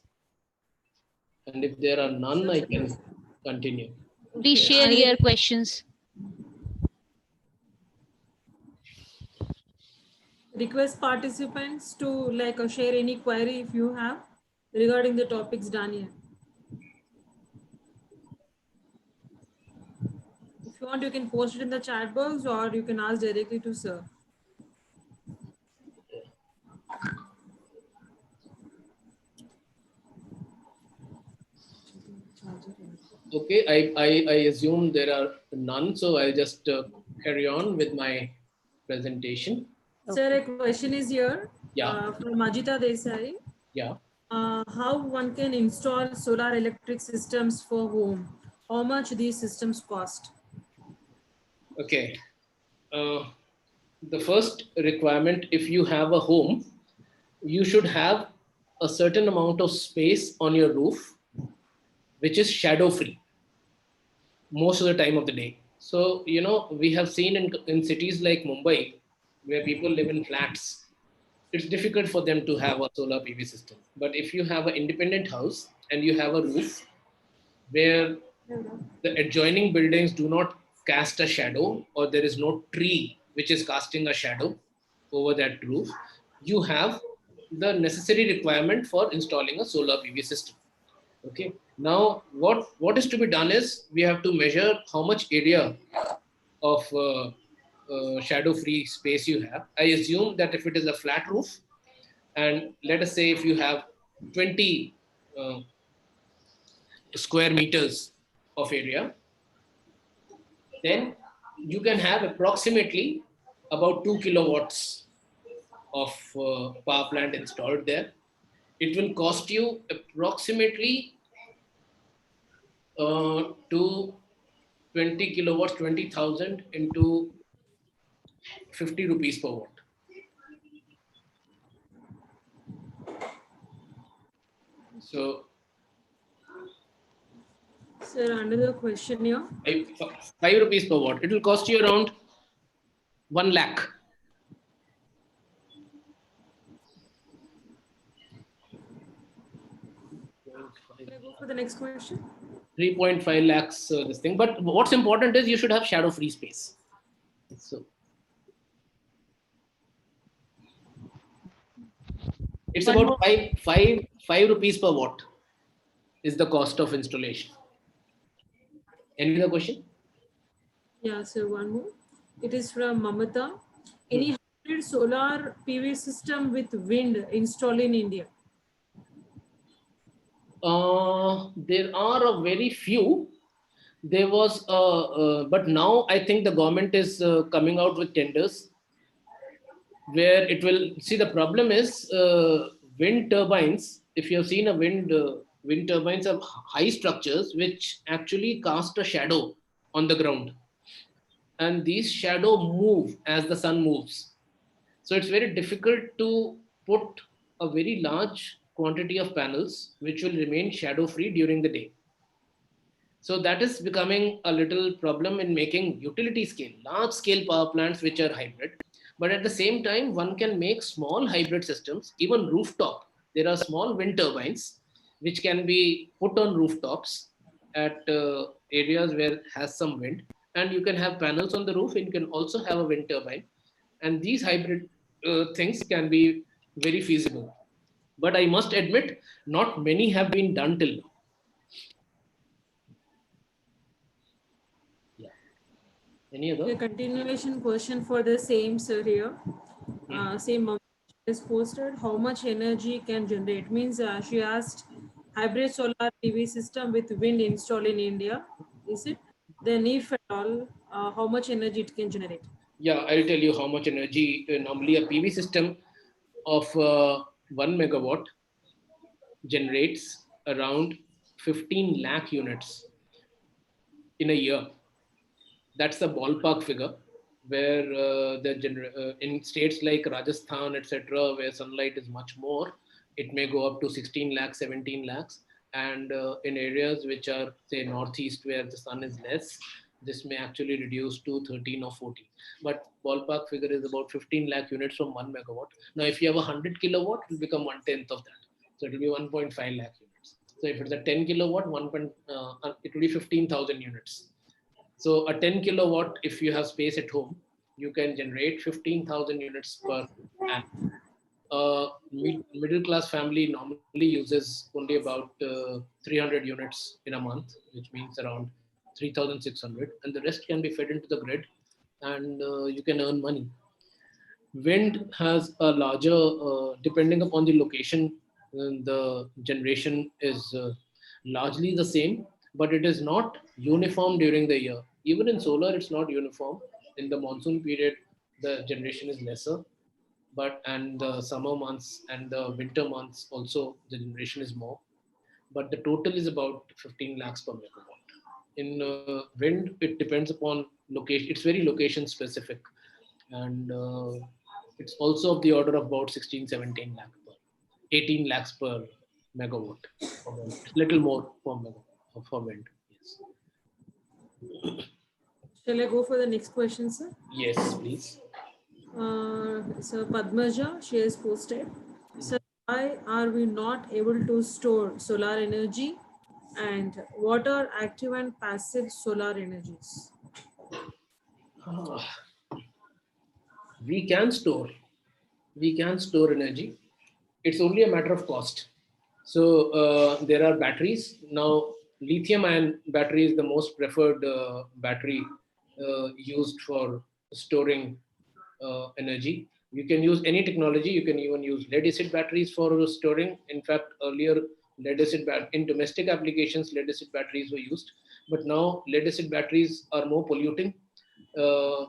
And if there are none, I can continue. Please share your questions. Request participants to share any query if you have regarding the topics done here. If you want, you can post it in the chat box or you can ask directly to sir. Okay, I assume there are none, so I'll just carry on with my presentation. Sir, a question is here from Majita Desai. Yeah. How one can install solar electric systems for home? How much these systems cost? Okay. The first requirement, if you have a home, you should have a certain amount of space on your roof, which is shadow free most of the time of the day. So, we have seen in cities like Mumbai, where people live in flats, it's difficult for them to have a solar PV system. But if you have an independent house and you have a roof where the adjoining buildings do not cast a shadow, or there is no tree which is casting a shadow over that roof, you have the necessary requirement for installing a solar PV system. Okay. Now, what is to be done is we have to measure how much area of shadow-free space you have. I assume that if it is a flat roof, and let us say if you have 20 square meters of area, then you can have approximately about 2 kilowatts of power plant installed there. It will cost you approximately to 20 kilowatts, 20,000 into 50 rupees per watt. So Sir, another question here. 5 rupees per watt. It will cost you around 1 lakh. Can I go for the next question? 3.5 lakhs this thing. But what's important is you should have shadow free space. So it's One about more. five rupees per watt is the cost of installation. Any other question? Yeah, sir, one more. It is from Mamata. Hmm. Any hybrid solar PV system with wind installed in India? There are a very few. There was, but now I think the government is coming out with tenders where it will see. The problem is wind turbines. If you have seen a wind turbines have high structures which actually cast a shadow on the ground, and these shadow move as the sun moves. So it's very difficult to put a very large quantity of panels which will remain shadow free during the day. So that is becoming a little problem in making utility scale, large scale power plants which are hybrid. But at the same time, one can make small hybrid systems, even rooftop. There are small wind turbines which can be put on rooftops at areas where it has some wind, and you can have panels on the roof, and you can also have a wind turbine. And these hybrid things can be very feasible. But I must admit, not many have been done till now. Yeah. Any other? A continuation question for the same sir here. Hmm. Same mom is posted. How much energy can generate? Means she asked hybrid solar PV system with wind installed in India. Is it? Then if at all, how much energy it can generate? Yeah, I'll tell you how much energy normally a PV system of 1 megawatt generates around 15 lakh units in a year. That's the ballpark figure where in states like Rajasthan, etc., where sunlight is much more, it may go up to 16 lakhs, 17 lakhs. And in areas which are, say, northeast where the sun is less, this may actually reduce to 13 or 14. But ballpark figure is about 15 lakh units from 1 megawatt. Now, if you have a 100 kilowatt, it will become one tenth of that. So it will be 1.5 lakh units. So if it's a 10 kilowatt, it will be 15,000 units. So a 10 kilowatt, if you have space at home, you can generate 15,000 units per annum. Middle class family normally uses only about 300 units in a month, which means around 3,600, and the rest can be fed into the grid, and you can earn money. Wind has a larger, depending upon the location, the generation is largely the same, but it is not uniform during the year. Even in solar, it's not uniform. In the monsoon period, the generation is lesser, but and the summer months and the winter months also the generation is more. But the total is about 15 lakhs per megawatt. In wind, it depends upon location. It's very location specific, and it's also of the order of about 16, 17 lakh per, 18 lakhs per megawatt. It's little more per megawatt for wind. Yes. Shall I go for the next question, sir? Yes, please. So Padmaja, she has posted. So why are we not able to store solar energy? And what are active and passive solar energies? Ah, we can store. We can store energy. It's only a matter of cost. So there are batteries now. Lithium-ion battery is the most preferred battery used for storing energy. You can use any technology. You can even use lead-acid batteries for storing. In fact, earlier in domestic applications, lead-acid batteries were used, but now lead-acid batteries are more polluting, uh,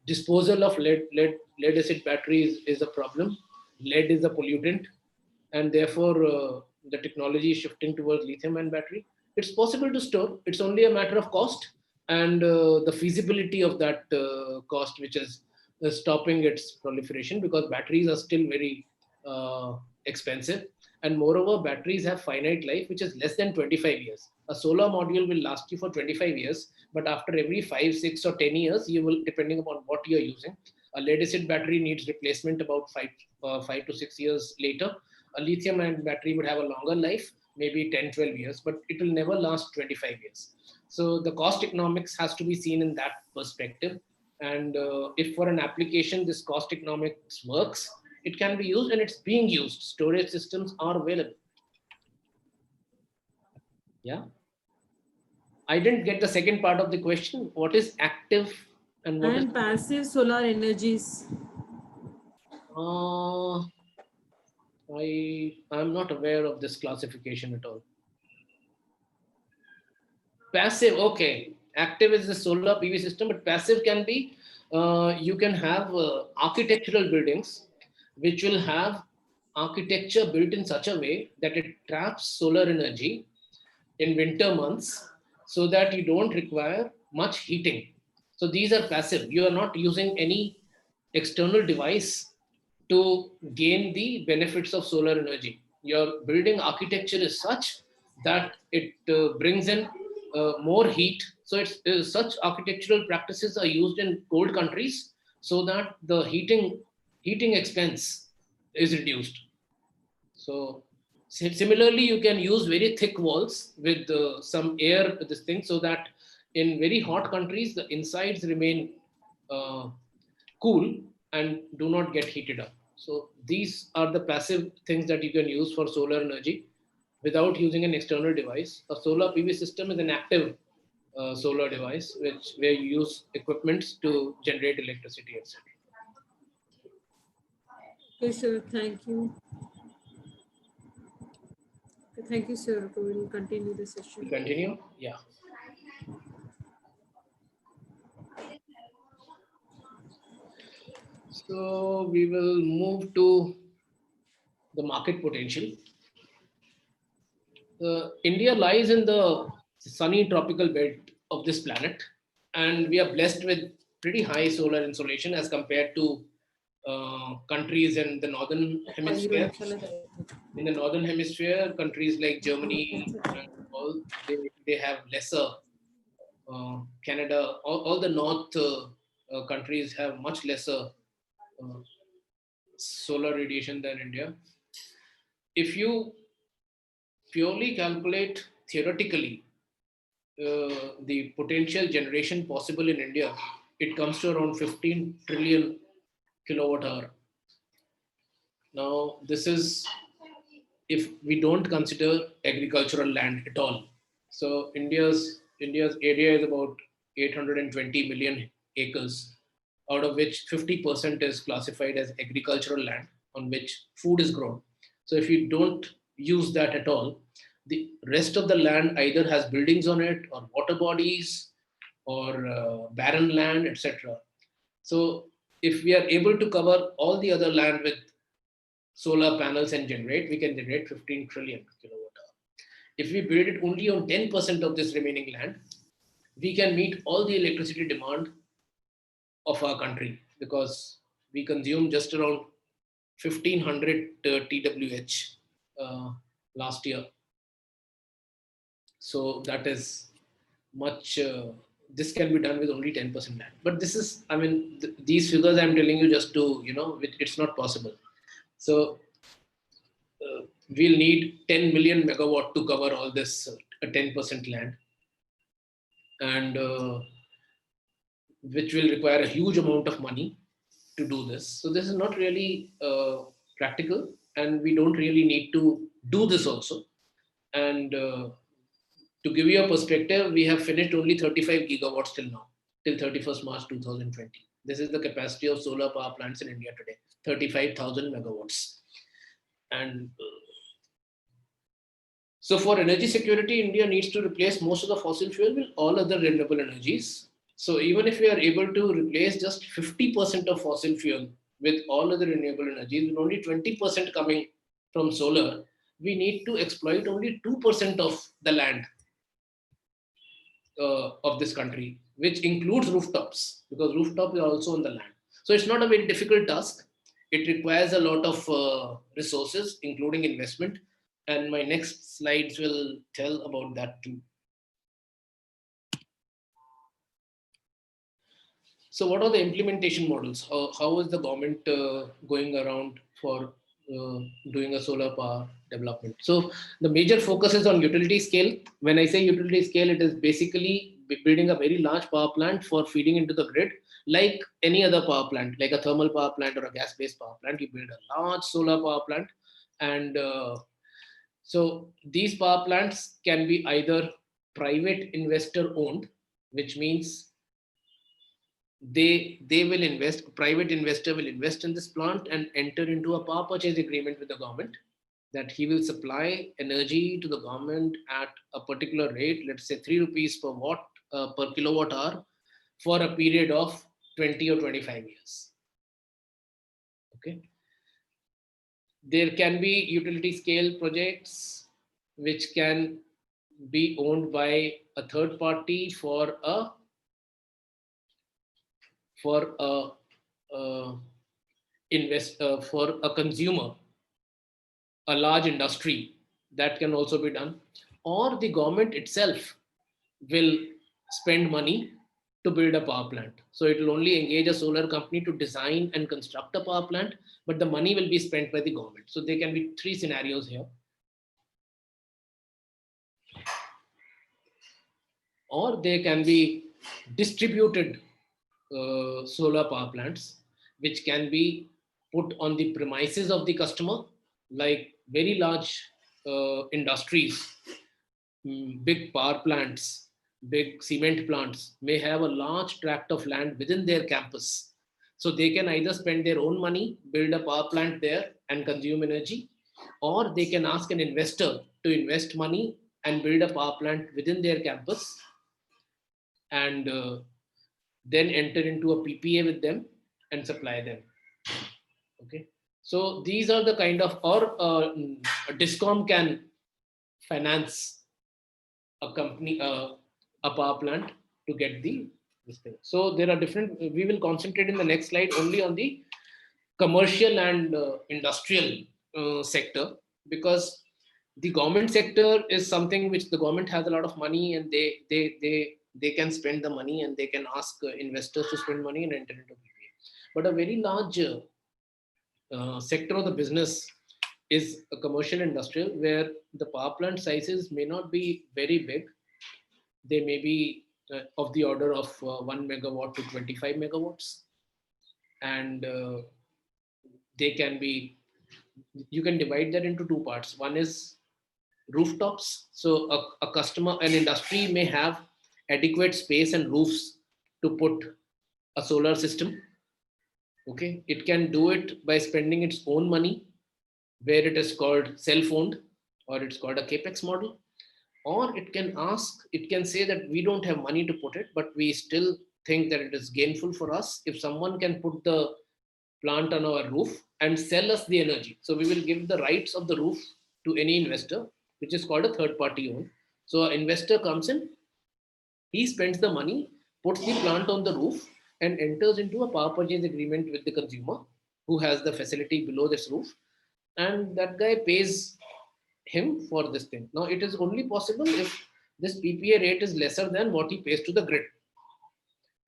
disposal of lead acid batteries is a problem. Lead is a pollutant, and therefore the technology is shifting towards lithium ion battery. It's possible to store. It's only a matter of cost and the feasibility of that cost, which is stopping its proliferation, because batteries are still very expensive. And moreover, batteries have finite life, which is less than 25 years. A solar module will last you for 25 years, but after every 5, 6, or 10 years, you will, depending upon what you're using, a lead acid battery needs replacement about 5 to 6 years later. A lithium ion battery would have a longer life, maybe 10, 12 years, but it will never last 25 years. So the cost economics has to be seen in that perspective. And if for an application this cost economics works, it can be used, and it's being used. Storage systems are available. Yeah. I didn't get the second part of the question. What is active and what is... And passive solar energies. I'm not aware of this classification at all. Passive, okay. Active is the solar PV system, but passive can be, you can have architectural buildings which will have architecture built in such a way that it traps solar energy in winter months so that you don't require much heating. So these are passive. You are not using any external device to gain the benefits of solar energy. Your building architecture is such that it brings in more heat. So it's such architectural practices are used in cold countries so that the heating expense is reduced. So similarly, you can use very thick walls with some air, this thing, so that in very hot countries, the insides remain cool and do not get heated up. So these are the passive things that you can use for solar energy without using an external device. A solar PV system is an active solar device, where you use equipments to generate electricity, etc. Okay, sir. Thank you. Okay, thank you, sir. We will continue the session. Continue? Yeah. So we will move to the market potential. India lies in the sunny tropical belt of this planet, and we are blessed with pretty high solar insolation as compared to countries in the northern hemisphere. In the northern hemisphere, countries like Germany and all, they have lesser. Canada, all the north countries have much lesser uh, solar radiation than India. If you purely calculate theoretically the potential generation possible in India, it comes to around 15 trillion kilowatt hour. Now, this is if we don't consider agricultural land at all. So India's area is about 820 million acres, out of which 50% is classified as agricultural land on which food is grown. So if you don't use that at all, the rest of the land either has buildings on it, or water bodies, or barren land, etc. So if we are able to cover all the other land with solar panels and generate, we can generate 15 trillion kilowatt hour. If we build it only on 10% of this remaining land, we can meet all the electricity demand of our country, because we consume just around 1500 TWH last year. So that is much. This can be done with only 10% land. But this is, I mean, these figures I'm telling you just to, it's not possible. So we'll need 10 million megawatt to cover all this 10% land, and which will require a huge amount of money to do this. So this is not really practical, and we don't really need to do this also. And to give you a perspective, we have finished only 35 gigawatts till now, till 31st March 2020. This is the capacity of solar power plants in India today, 35,000 megawatts. And so for energy security, India needs to replace most of the fossil fuel with all other renewable energies. So even if we are able to replace just 50% of fossil fuel with all other renewable energies, with only 20% coming from solar, we need to exploit only 2% of the land of this country, which includes rooftops, because rooftop is also on the land. So it's not a very difficult task. It requires a lot of resources, including investment. And my next slides will tell about that too. So what are the implementation models? How is the government going around for doing a solar power development? So the major focus is on utility scale. When I say utility scale, it is basically building a very large power plant for feeding into the grid, like any other power plant, like a thermal power plant or a gas-based power plant. You build a large solar power plant, and so these power plants can be either private investor owned, which means they will invest, private investor will invest in this plant and enter into a power purchase agreement with the government, that he will supply energy to the government at a particular rate, let's say 3 rupees per watt per kilowatt hour, for a period of 20 or 25 years. Okay, there can be utility scale projects which can be owned by a third party for a for a for a consumer, a large industry. That can also be done, or the government itself will spend money to build a power plant. So it will only engage a solar company to design and construct a power plant, but the money will be spent by the government. So there can be three scenarios here. Or they can be distributed solar power plants, which can be put on the premises of the customer, like very large industries, big power plants, big cement plants may have a large tract of land within their campus. So they can either spend their own money, build a power plant there and consume energy, or they can ask an investor to invest money and build a power plant within their campus, and then enter into a PPA with them and supply them. Okay, so these are the kind of, or a discom can finance a company, a power plant to get the this thing. So there are different. We will concentrate in the next slide only on the commercial and industrial sector, because the government sector is something which the government has a lot of money, and they can spend the money, and they can ask investors to spend money and enter into PPA. But a very large sector of the business is a commercial industrial, where the power plant sizes may not be very big. They may be of the order of 1 megawatt to 25 megawatts, and they can be, you can divide that into two parts. One is rooftops. So a customer, an industry may have adequate space and roofs to put a solar system. Okay, it can do it by spending its own money, where it is called self-owned, or it's called a capex model. Or it can ask, it can say that we don't have money to put it, but we still think that it is gainful for us if someone can put the plant on our roof and sell us the energy. So we will give the rights of the roof to any investor, which is called a third party owned. So an investor comes in, he spends the money, puts the plant on the roof, and enters into a power purchase agreement with the consumer who has the facility below this roof, and that guy pays him for this thing. Now it is only possible if this PPA rate is lesser than what he pays to the grid.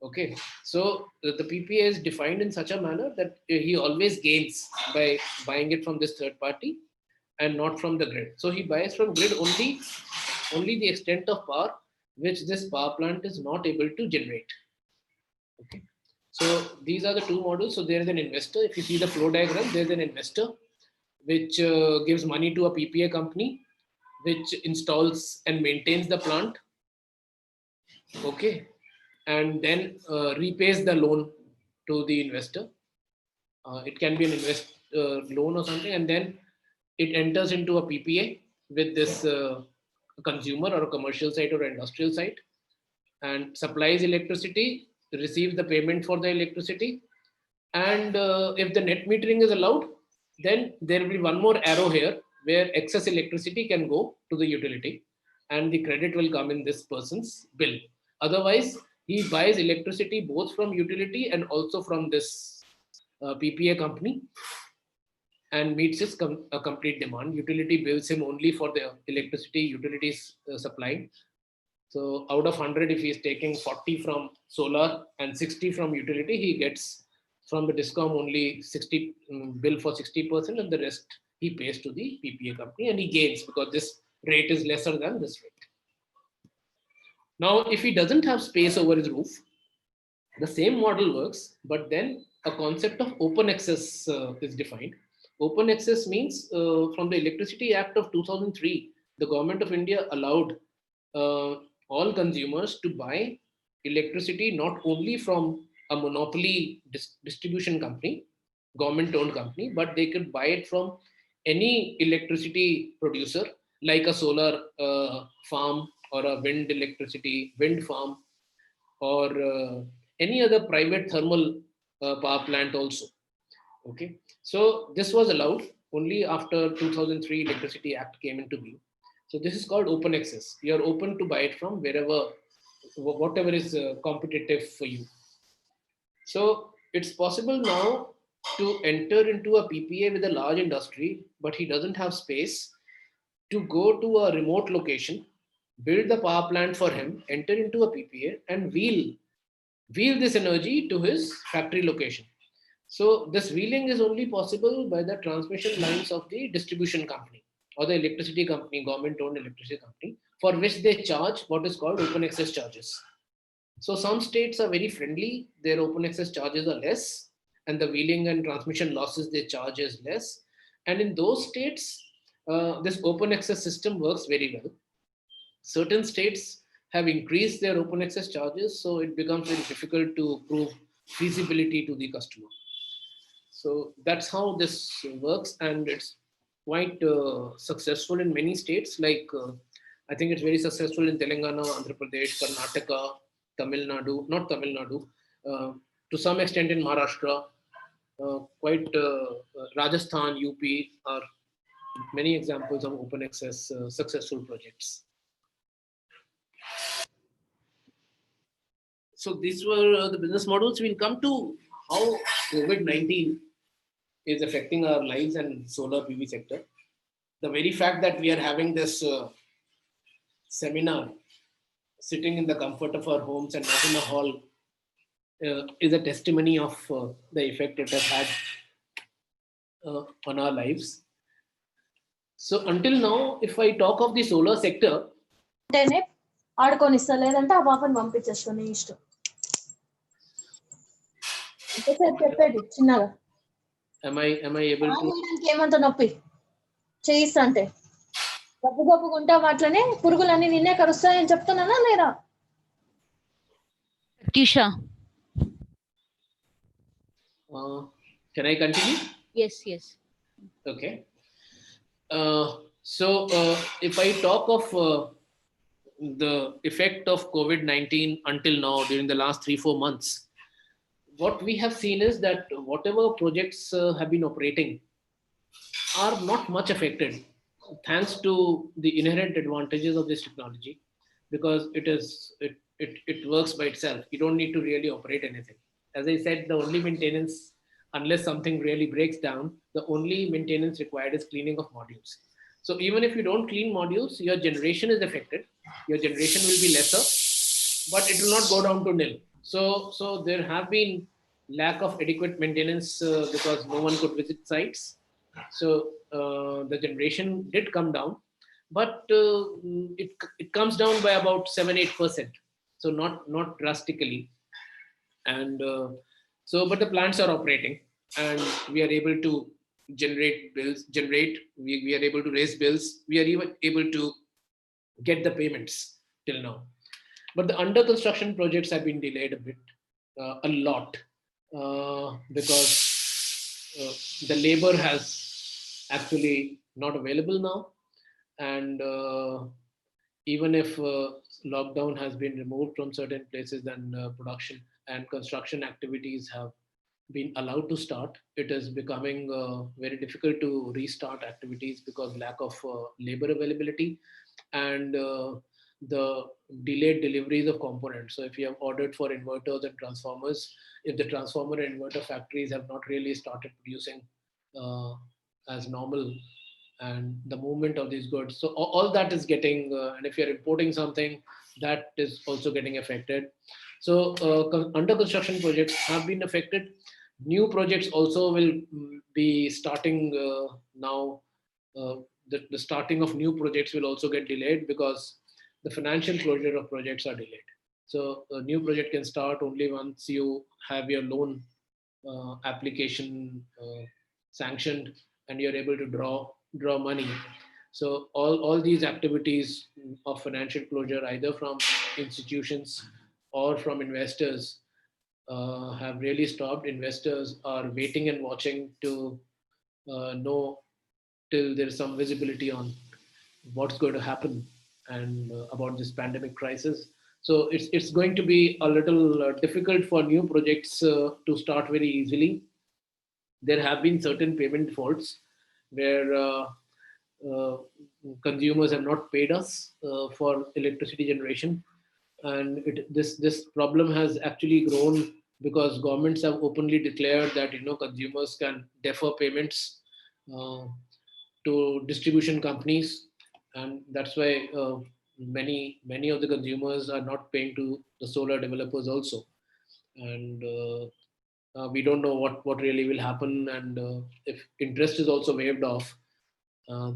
Okay, so the PPA is defined in such a manner that he always gains by buying it from this third party and not from the grid. So he buys from grid only the extent of power which this power plant is not able to generate. Okay, so these are the two models. So there is an investor. If you see the flow diagram, there is an investor which gives money to a PPA company, which installs and maintains the plant. Okay, and then repays the loan to the investor. It can be an loan or something, and then it enters into a PPA with this consumer or a commercial site or industrial site. and supplies electricity, receives the payment for the electricity. And if the net metering is allowed, then there will be one more arrow here where excess electricity can go to the utility and the credit will come in this person's bill. Otherwise, he buys electricity both from utility and also from this PPA company and meets his complete demand. Utility bills him only for the electricity utilities supplied. So out of 100, if he is taking 40 from solar and 60 from utility, he gets from the discom only 60 bill for 60%, and the rest he pays to the PPA company, and he gains because this rate is lesser than this rate. Now, if he doesn't have space over his roof, the same model works, but then a concept of open access is defined. Open access means from the Electricity Act of 2003, the government of India allowed uh, all consumers to buy electricity not only from a monopoly distribution company, government owned company, but they could buy it from any electricity producer like a solar farm or a wind farm, or any other private thermal power plant also. Okay, so this was allowed only after 2003 Electricity Act came into being. So this is called open access. You are open to buy it from wherever, whatever is competitive for you. So it's possible now to enter into a PPA with a large industry, but he doesn't have space to go to a remote location, build the power plant for him, enter into a PPA, and wheel this energy to his factory location. So this wheeling is only possible by the transmission lines of the distribution company or the electricity company, government-owned electricity company, for which they charge what is called open access charges. So some states are very friendly; their open access charges are less, and the wheeling and transmission losses they charge is less. And in those states, this open access system works very well. Certain states have increased their open access charges, so it becomes very difficult to prove feasibility to the customer. So that's how this works, and it's quite successful in many states. Like I think it's very successful in Telangana, Andhra Pradesh, Karnataka, Tamil Nadu, not Tamil Nadu, to some extent in Maharashtra, quite Rajasthan, UP are many examples of open access successful projects. So these were the business models. We'll come to how COVID-19 is affecting our lives and solar PV sector. The very fact that we are having this seminar sitting in the comfort of our homes and not in a hall is a testimony of the effect it has had on our lives. So until now, if I talk of the solar sector, అంటేనే ఆడుకొనిస్తా లేదంటే ఆ పాపని పంపించేస్తా నీ ఇష్టం ఎంతసేపు చెప్పేది చిన్నగా am I able to? ఆడడానికి ఏమంత నొప్పి చేయిస్తా అంటే గబ్బు గబ్బుకుంటా అట్లనే పురుగులన్నీ నిన్నే కరుస్తాయని చెప్తున్నానా లేదా Tisha. Can I continue? Yes, yes. Okay. So if I talk of the effect of COVID-19 until now during the last 3-4 months, what we have seen is that whatever projects have been operating are not much affected thanks to the inherent advantages of this technology, because it works by itself. You don't need to really operate anything. As I said, the only maintenance, unless something really breaks down, the only maintenance required is cleaning of modules. So even if you don't clean modules, your generation is affected. Your generation will be lesser, but it will not go down to nil. So there have been lack of adequate maintenance because no one could visit sites. So the generation did come down, but it comes down by about 7-8%. So not drastically. And so, but the plants are operating, and we are able to generate bills. We are able to raise bills. We are even able to get the payments till now. But the under construction projects have been delayed a bit, a lot, because the labor has actually not available now, and even if lockdown has been removed from certain places and production and construction activities have been allowed to start, it is becoming very difficult to restart activities because lack of labor availability and the delayed deliveries of components. So if you have ordered for inverters and transformers, if the transformer and inverter factories have not really started producing uh, as normal, and the movement of these goods, so all that is getting, and if you're importing something, that is also getting affected. So under construction projects have been affected. New projects also will be starting now. The starting of new projects will also get delayed because the financial closure of projects are delayed. So a new project can start only once you have your loan application sanctioned and you're able to draw money. So all these activities of financial closure, either from institutions or from investors, have really stopped. Investors are waiting and watching to know till there's some visibility on what's going to happen and about this pandemic crisis. So it's going to be a little difficult for new projects to start very easily. There have been certain payment defaults where uh, consumers have not paid us for electricity generation, and this problem has actually grown because governments have openly declared that consumers can defer payments uh, to distribution companies, and that's why many of the consumers are not paying to the solar developers also. And we don't know what really will happen, and if interest is also waived off,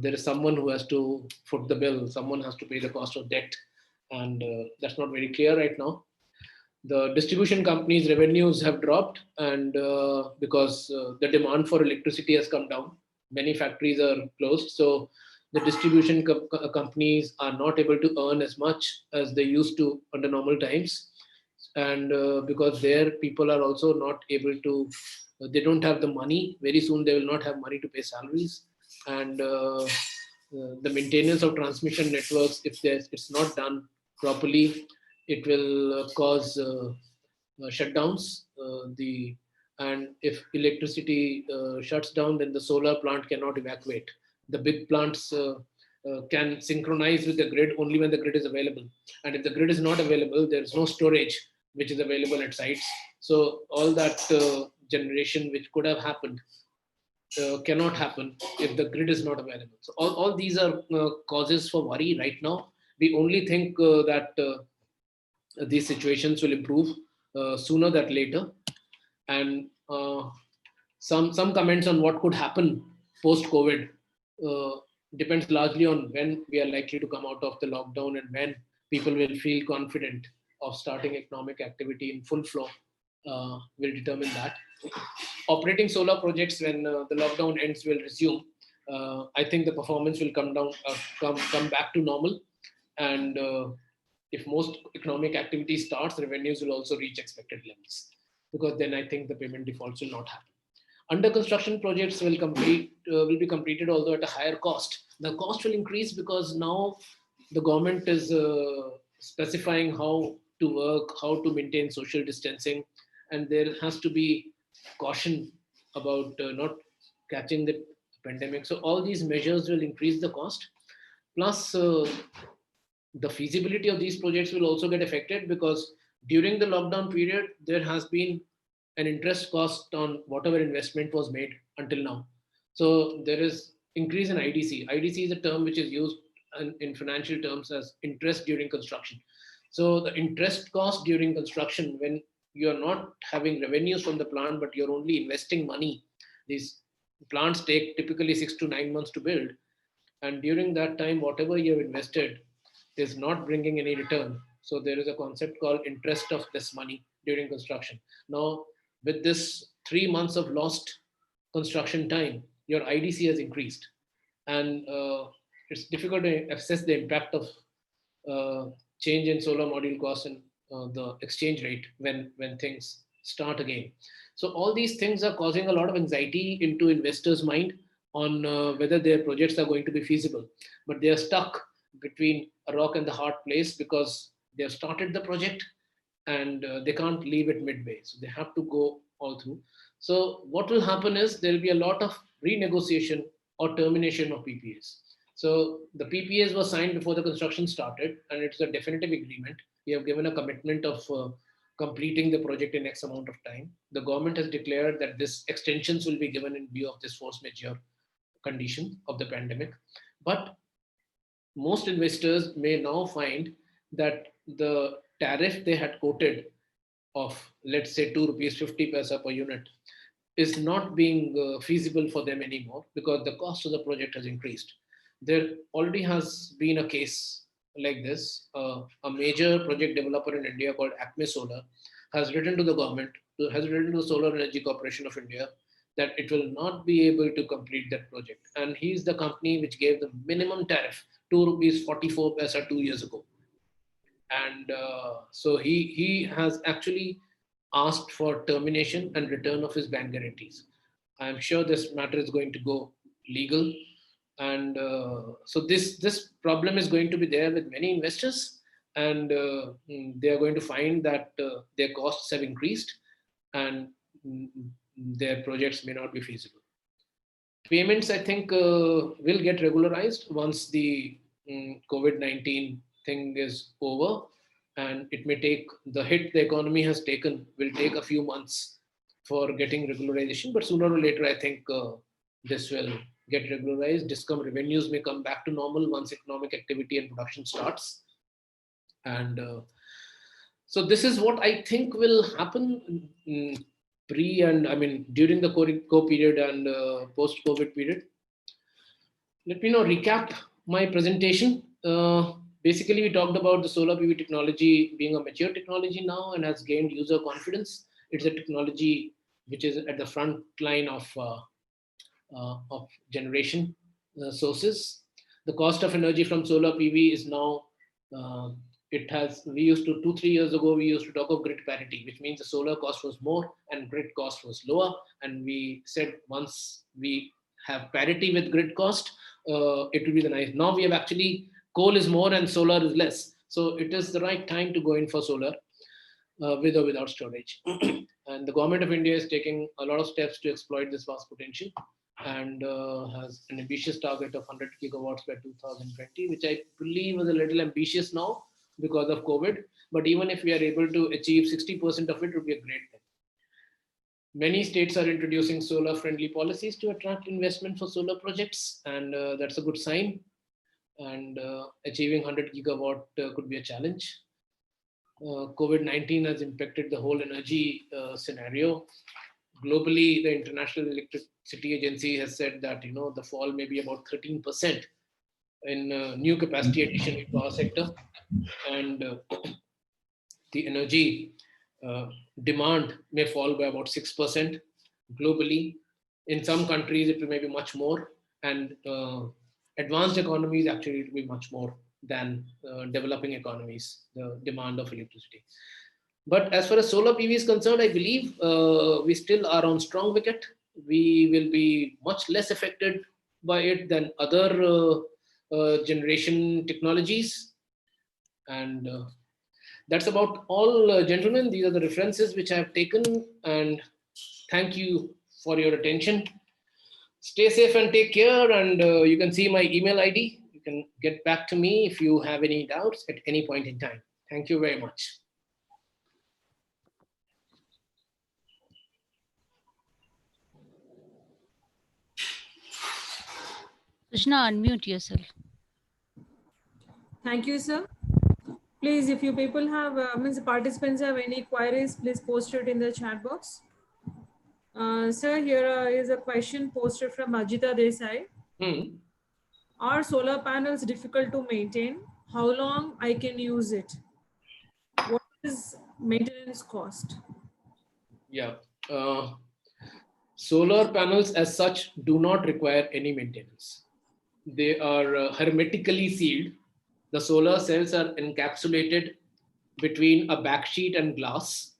there is someone who has to foot the bill, someone has to pay the cost of debt, and that's not very clear right now. The distribution companies revenues have dropped, and because the demand for electricity has come down, many factories are closed, so the distribution companies are not able to earn as much as they used to under normal times. And because their people are also not able to, they don't have the money, very soon they will not have money to pay salaries. And the maintenance of transmission networks, if it's not done properly, it will cause shutdowns. And if electricity shuts down, then the solar plant cannot evacuate. The big plants can synchronize with the grid only when the grid is available. And if the grid is not available, there is no storage which is available at sites. So all that generation which could have happened cannot happen if the grid is not available. So all these are causes for worry right now. We only think that these situations will improve sooner than later. And some comments on what could happen post COVID uh, depends largely on when we are likely to come out of the lockdown and when people will feel confident of starting economic activity in full flow. Will determine that. Operating solar projects when the lockdown ends will resume. I think the performance will come down, come back to normal, and if most economic activity starts, revenues will also reach expected levels, because then I think the payment defaults will not happen. Under construction projects will be completed, although at a higher cost. The cost will increase because now the government is specifying how to work, how to maintain social distancing, and there has to be caution about not catching the pandemic. So all these measures will increase the cost. Plus, the feasibility of these projects will also get affected because during the lockdown period, there has been an interest cost on whatever investment was made until now. So there is increase in IDC. IDC is a term which is used in financial terms as interest during construction. So the interest cost during construction, when you're not having revenues from the plant, but you're only investing money, these plants take typically 6 to 9 months to build, and during that time whatever you have invested is not bringing any return. So there is a concept called interest of this money during construction. Now with this 3 months of lost construction time, your IDC has increased, and it's difficult to assess the impact of uh, change in solar module cost and the exchange rate when things start again. So all these things are causing a lot of anxiety into investors' mind on whether their projects are going to be feasible. But they are stuck between a rock and the hard place because they have started the project and they can't leave it midway. So they have to go all through. So what will happen is there will be a lot of renegotiation or termination of PPAs. So the PPAs were signed before the construction started, and it's a definitive agreement. We have given a commitment of completing the project in X amount of time. The government has declared that this extensions will be given in view of this force majeure condition of the pandemic. But most investors may now find that the tariff they had quoted of, let's say, 2 rupees 50 paisa per unit is not being feasible for them anymore because the cost of the project has increased. There already has been a case like this. A major project developer in India called Acme Solar has written to the government, has written to the Solar Energy Corporation of India that it will not be able to complete that project. And he's the company which gave the minimum tariff, 2 rupees 44 paisa 2 years ago. And so he has actually asked for termination and return of his bank guarantees. I'm sure this matter is going to go legal, and so this problem is going to be there with many investors, and they are going to find that their costs have increased, and their projects may not be feasible. Payments, I think, will get regularized once the COVID-19 thing is over, and it may take the hit the economy has taken will take a few months for getting regularization, but sooner or later, I think this will get regularized. Discom revenues may come back to normal once economic activity and production starts, and so this is what I think will happen pre and I mean during the COVID period and post-COVID period. Let me now recap my presentation. Basically, we talked about the solar PV technology being a mature technology now and has gained user confidence. It's a technology which is at the front line of generation sources. The cost of energy from solar PV is now, we used to, 2-3 years ago, we used to talk of grid parity, which means the solar cost was more and grid cost was lower. And we said once we have parity with grid cost, it will be the nice. Now we have actually, coal is more and solar is less. So it is the right time to go in for solar with or without storage. And the government of India is taking a lot of steps to exploit this vast potential and has an ambitious target of 100 gigawatts by 2020, which I believe is a little ambitious now because of COVID. But even if we are able to achieve 60% of it, it would be a great thing. Many states are introducing solar-friendly policies to attract investment for solar projects, and that's a good sign. And achieving 100 gigawatt could be a challenge. COVID-19 has impacted the whole energy scenario. Globally, the International Electricity Agency has said that the fall may be about 13% in new capacity addition in power sector, and the energy demand may fall by about 6% globally. In some countries, it will maybe much more, and advanced economies actually it will be much more than developing economies, the demand of electricity. But as far as solar PV is concerned, I believe we still are on strong wicket. We will be much less affected by it than other generation technologies. And that's about all, gentlemen. These are the references which I have taken. And thank you for your attention. Stay safe and take care. And you can see my email ID. You can get back to me if you have any doubts at any point in time. Thank you very much. Sushna, unmute yourself. Thank you, sir. Please, if you people have, participants have any queries, please post it in the chat box. Sir, here is a question posted from Ajita Desai. Are solar panels difficult to maintain? How long I can use it? What is maintenance cost? Yeah. Solar panels as such do not require any maintenance. They are hermetically sealed. The solar cells are encapsulated between a backsheet and glass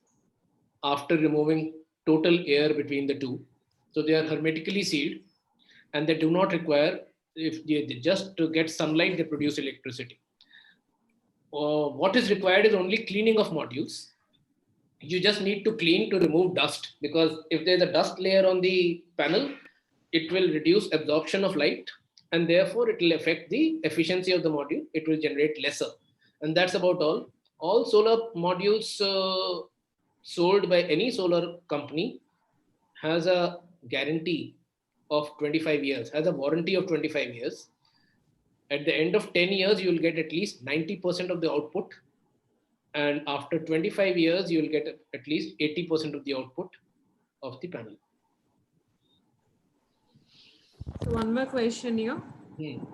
after removing total air between the two. So they are hermetically sealed and they do not require if they just to get sunlight, they produce electricity. What is required is only cleaning of modules. You just need to clean to remove dust, because if there's a dust layer on the panel, it will reduce absorption of light, and therefore it will affect the efficiency of the module. It will generate lesser, and that's about all. All solar modules sold by any solar company has a guarantee of 25 years, has a warranty of 25 years. At the end of 10 years, you will get at least 90% of the output. And after 25 years, you will get at least 80% of the output of the panel. So one more question here. Hmm.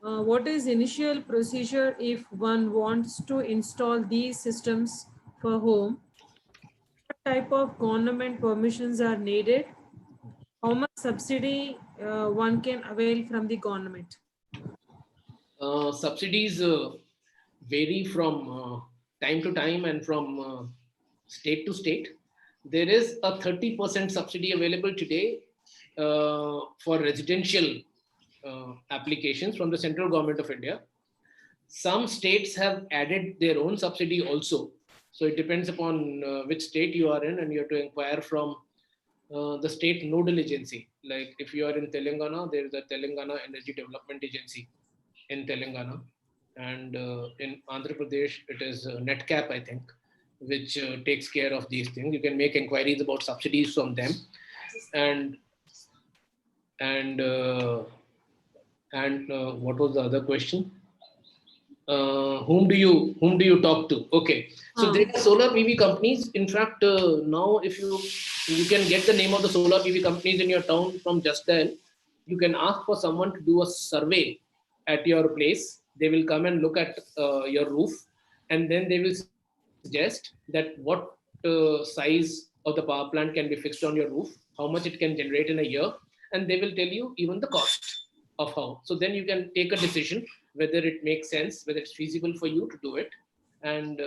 What is initial procedure if one wants to install these systems for home? What type of government permissions are needed? How much subsidy one can avail from the government? Subsidies vary from time to time and from state to state. There is a 30% subsidy available today for residential applications from the central government of India. Some states have added their own subsidy also. So it depends upon which state you are in, and you have to inquire from the state nodal agency. Like if you are in Telangana, there is a Telangana Energy Development Agency in Telangana, and in Andhra Pradesh it is NetCap, I think, which takes care of these things. You can make inquiries about subsidies from them, and what was the other question? Whom do you talk to? Okay, so there are solar PV companies. In fact, now if you can get the name of the solar PV companies in your town from Just Dial. You can ask for someone to do a survey at your place. They will come and look at your roof, and then they will suggest that what size of the power plant can be fixed on your roof, how much it can generate in a year, and they will tell you even the cost of how. So then you can take a decision whether it makes sense, whether it's feasible for you to do it, and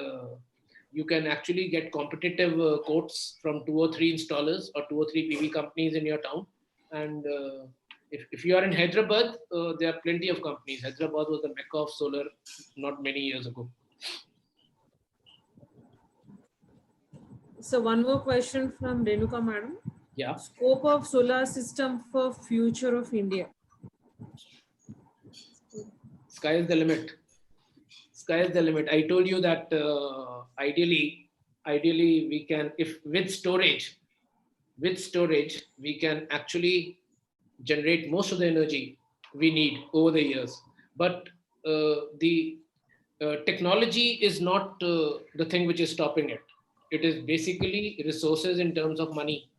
you can actually get competitive quotes from 2 or 3 installers or 2 or 3 PV companies in your town. And if you are in Hyderabad, there are plenty of companies. Hyderabad was the mecca of solar not many years ago. So one more question from Renuka madam. Yeah. Scope of solar system for future of India. Sky is the limit. Sky is the limit. I told you that ideally we can, if with storage, we can actually generate most of the energy we need over the years. But the technology is not the thing which is stopping it. It is basically resources in terms of money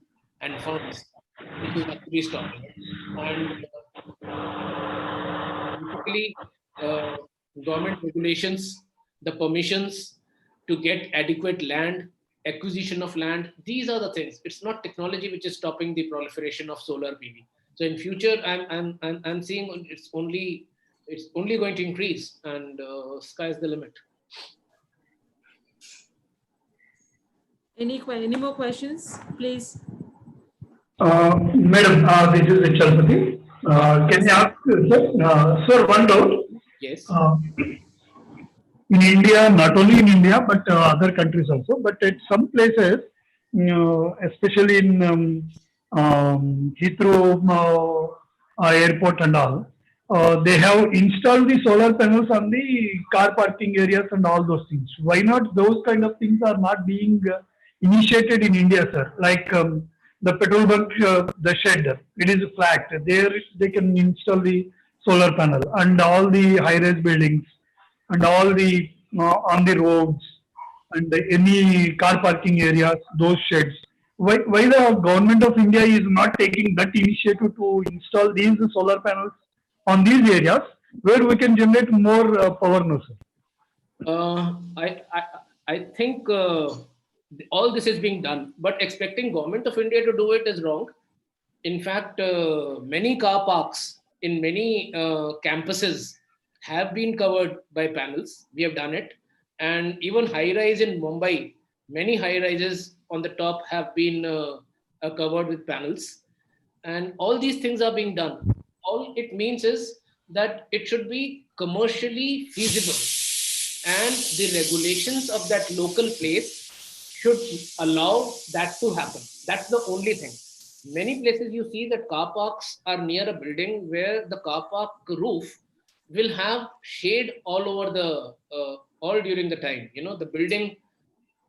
and funds which is actually stopping it. And basically, government regulations, the permissions to get adequate land, acquisition of land, these are the things. It's not technology which is stopping the proliferation of solar PV. So in future, I'm seeing it's only going to increase, and sky is the limit. Any more questions, please? Madam, this is Chalpati. Can you ask, sir, one doubt? Yes. In India, not only in India, but other countries also, but at some places, especially in Heathrow airport and all, they have installed the solar panels on the car parking areas and all those things. Why not those kind of things are not being initiated in India, sir? Like the petrol bunk, the shed, it is flat. There they can install the solar panel, and all the high-rise buildings and all the on the roads and any car parking areas, those sheds. Why the government of India is not taking that initiative to install these solar panels on these areas where we can generate more power, no, sir? I think all this is being done, but expecting government of India to do it is wrong. In fact, many car parks in many campuses have been covered by panels. We have done it. And even high-rise in Mumbai, many high-rises on the top have been covered with panels. And all these things are being done. all it means is that it should be commercially feasible, and the regulations of that local place should allow that to happen. That's the only thing. Many places you see that car parks are near a building where the car park roof will have shade all over the all during the time. You know, the building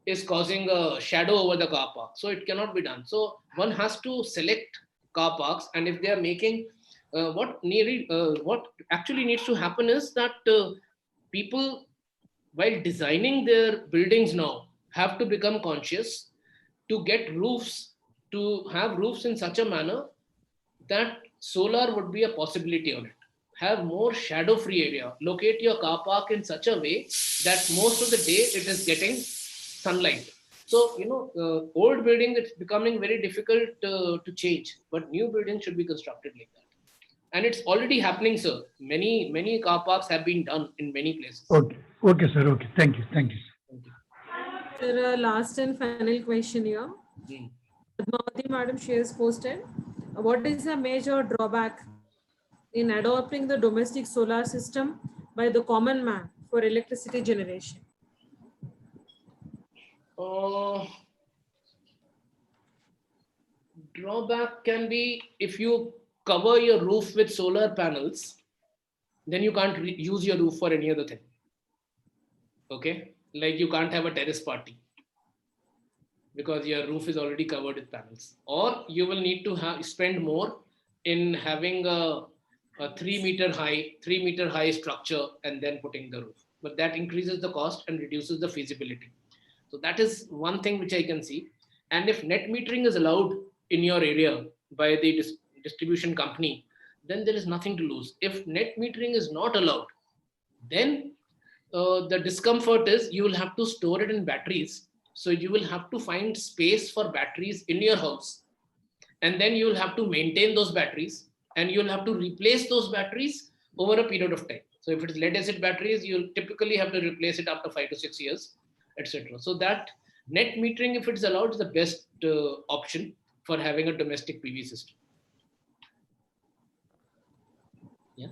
is causing a shadow over the car park, so it cannot be done. So one has to select car parks, and if they are making what actually needs to happen is that people, while designing their buildings now, have to become conscious to get roofs, to have roofs in such a manner that solar would be a possibility on it. Have more shadow free area. Locate your car park in such a way that most of the day it is getting sunlight. So, old building, it's becoming very difficult to change, but new buildings should be constructed like that. And it's already happening, sir. Many car parks have been done in many places. Okay. Okay, sir. Okay. Thank you. Thank you. Thank you. Sir, last and final question here. Hmm. Padmavati madam, she has posted, what is the major drawback in adopting the domestic solar system by the common man for electricity generation? Drawback can be if you cover your roof with solar panels, then you can't use your roof for any other thing. Okay, like you can't have a terrace party because your roof is already covered with panels, or you will need to spend more in having a 3 meter high structure and then putting the roof, but that increases the cost and reduces the feasibility. So that is one thing which I can see. And if net metering is allowed in your area by the distribution company, then there is nothing to lose. If net metering is not allowed, then the discomfort is you will have to store it in batteries. So you will have to find space for batteries in your house, and then you will have to maintain those batteries, and you will have to replace those batteries over a period of time. So if it is lead acid batteries, you'll typically have to replace it after 5 to 6 years, etc. So that net metering, if it's allowed, is the best option for having a domestic PV system. Yeah.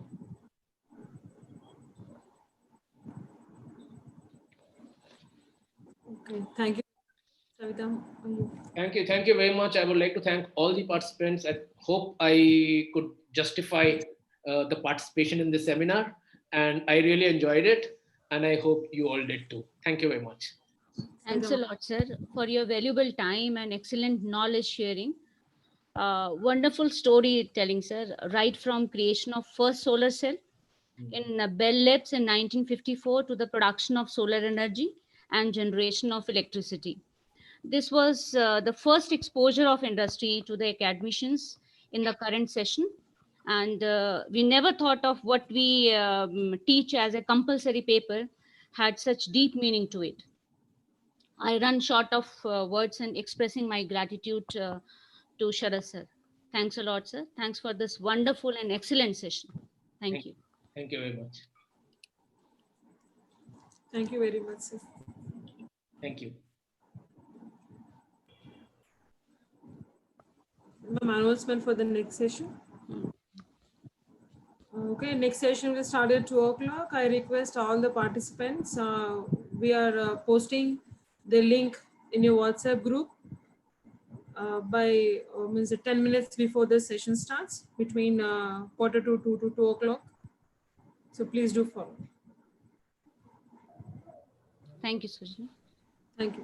Okay, thank you. Savita, Thank you very much. I would like to thank all the participants. I hope I could justify the participation in this seminar, and I really enjoyed it, and I hope you all did too. Thank you very much. Thanks a lot, sir, for your valuable time and excellent knowledge sharing. Wonderful storytelling, sir, right from creation of first solar cell in Bell Labs in 1954 to the production of solar energy and generation of electricity. This was the first exposure of industry to the academicians in the current session. And we never thought of what we teach as a compulsory paper had such deep meaning to it. I run short of words in expressing my gratitude to Sharad sir. Thanks a lot, sir. Thanks for this wonderful and excellent session. Thank you. Thank you very much. Thank you very much, sir. Thank you. Announcement for the next session. Okay, next session will start at 2 o'clock. I request all the participants. We are posting the link in your WhatsApp group by means 10 minutes before the session starts, between quarter to 2 to 2 o'clock. So please do follow. Thank you, Sujna. Thank you.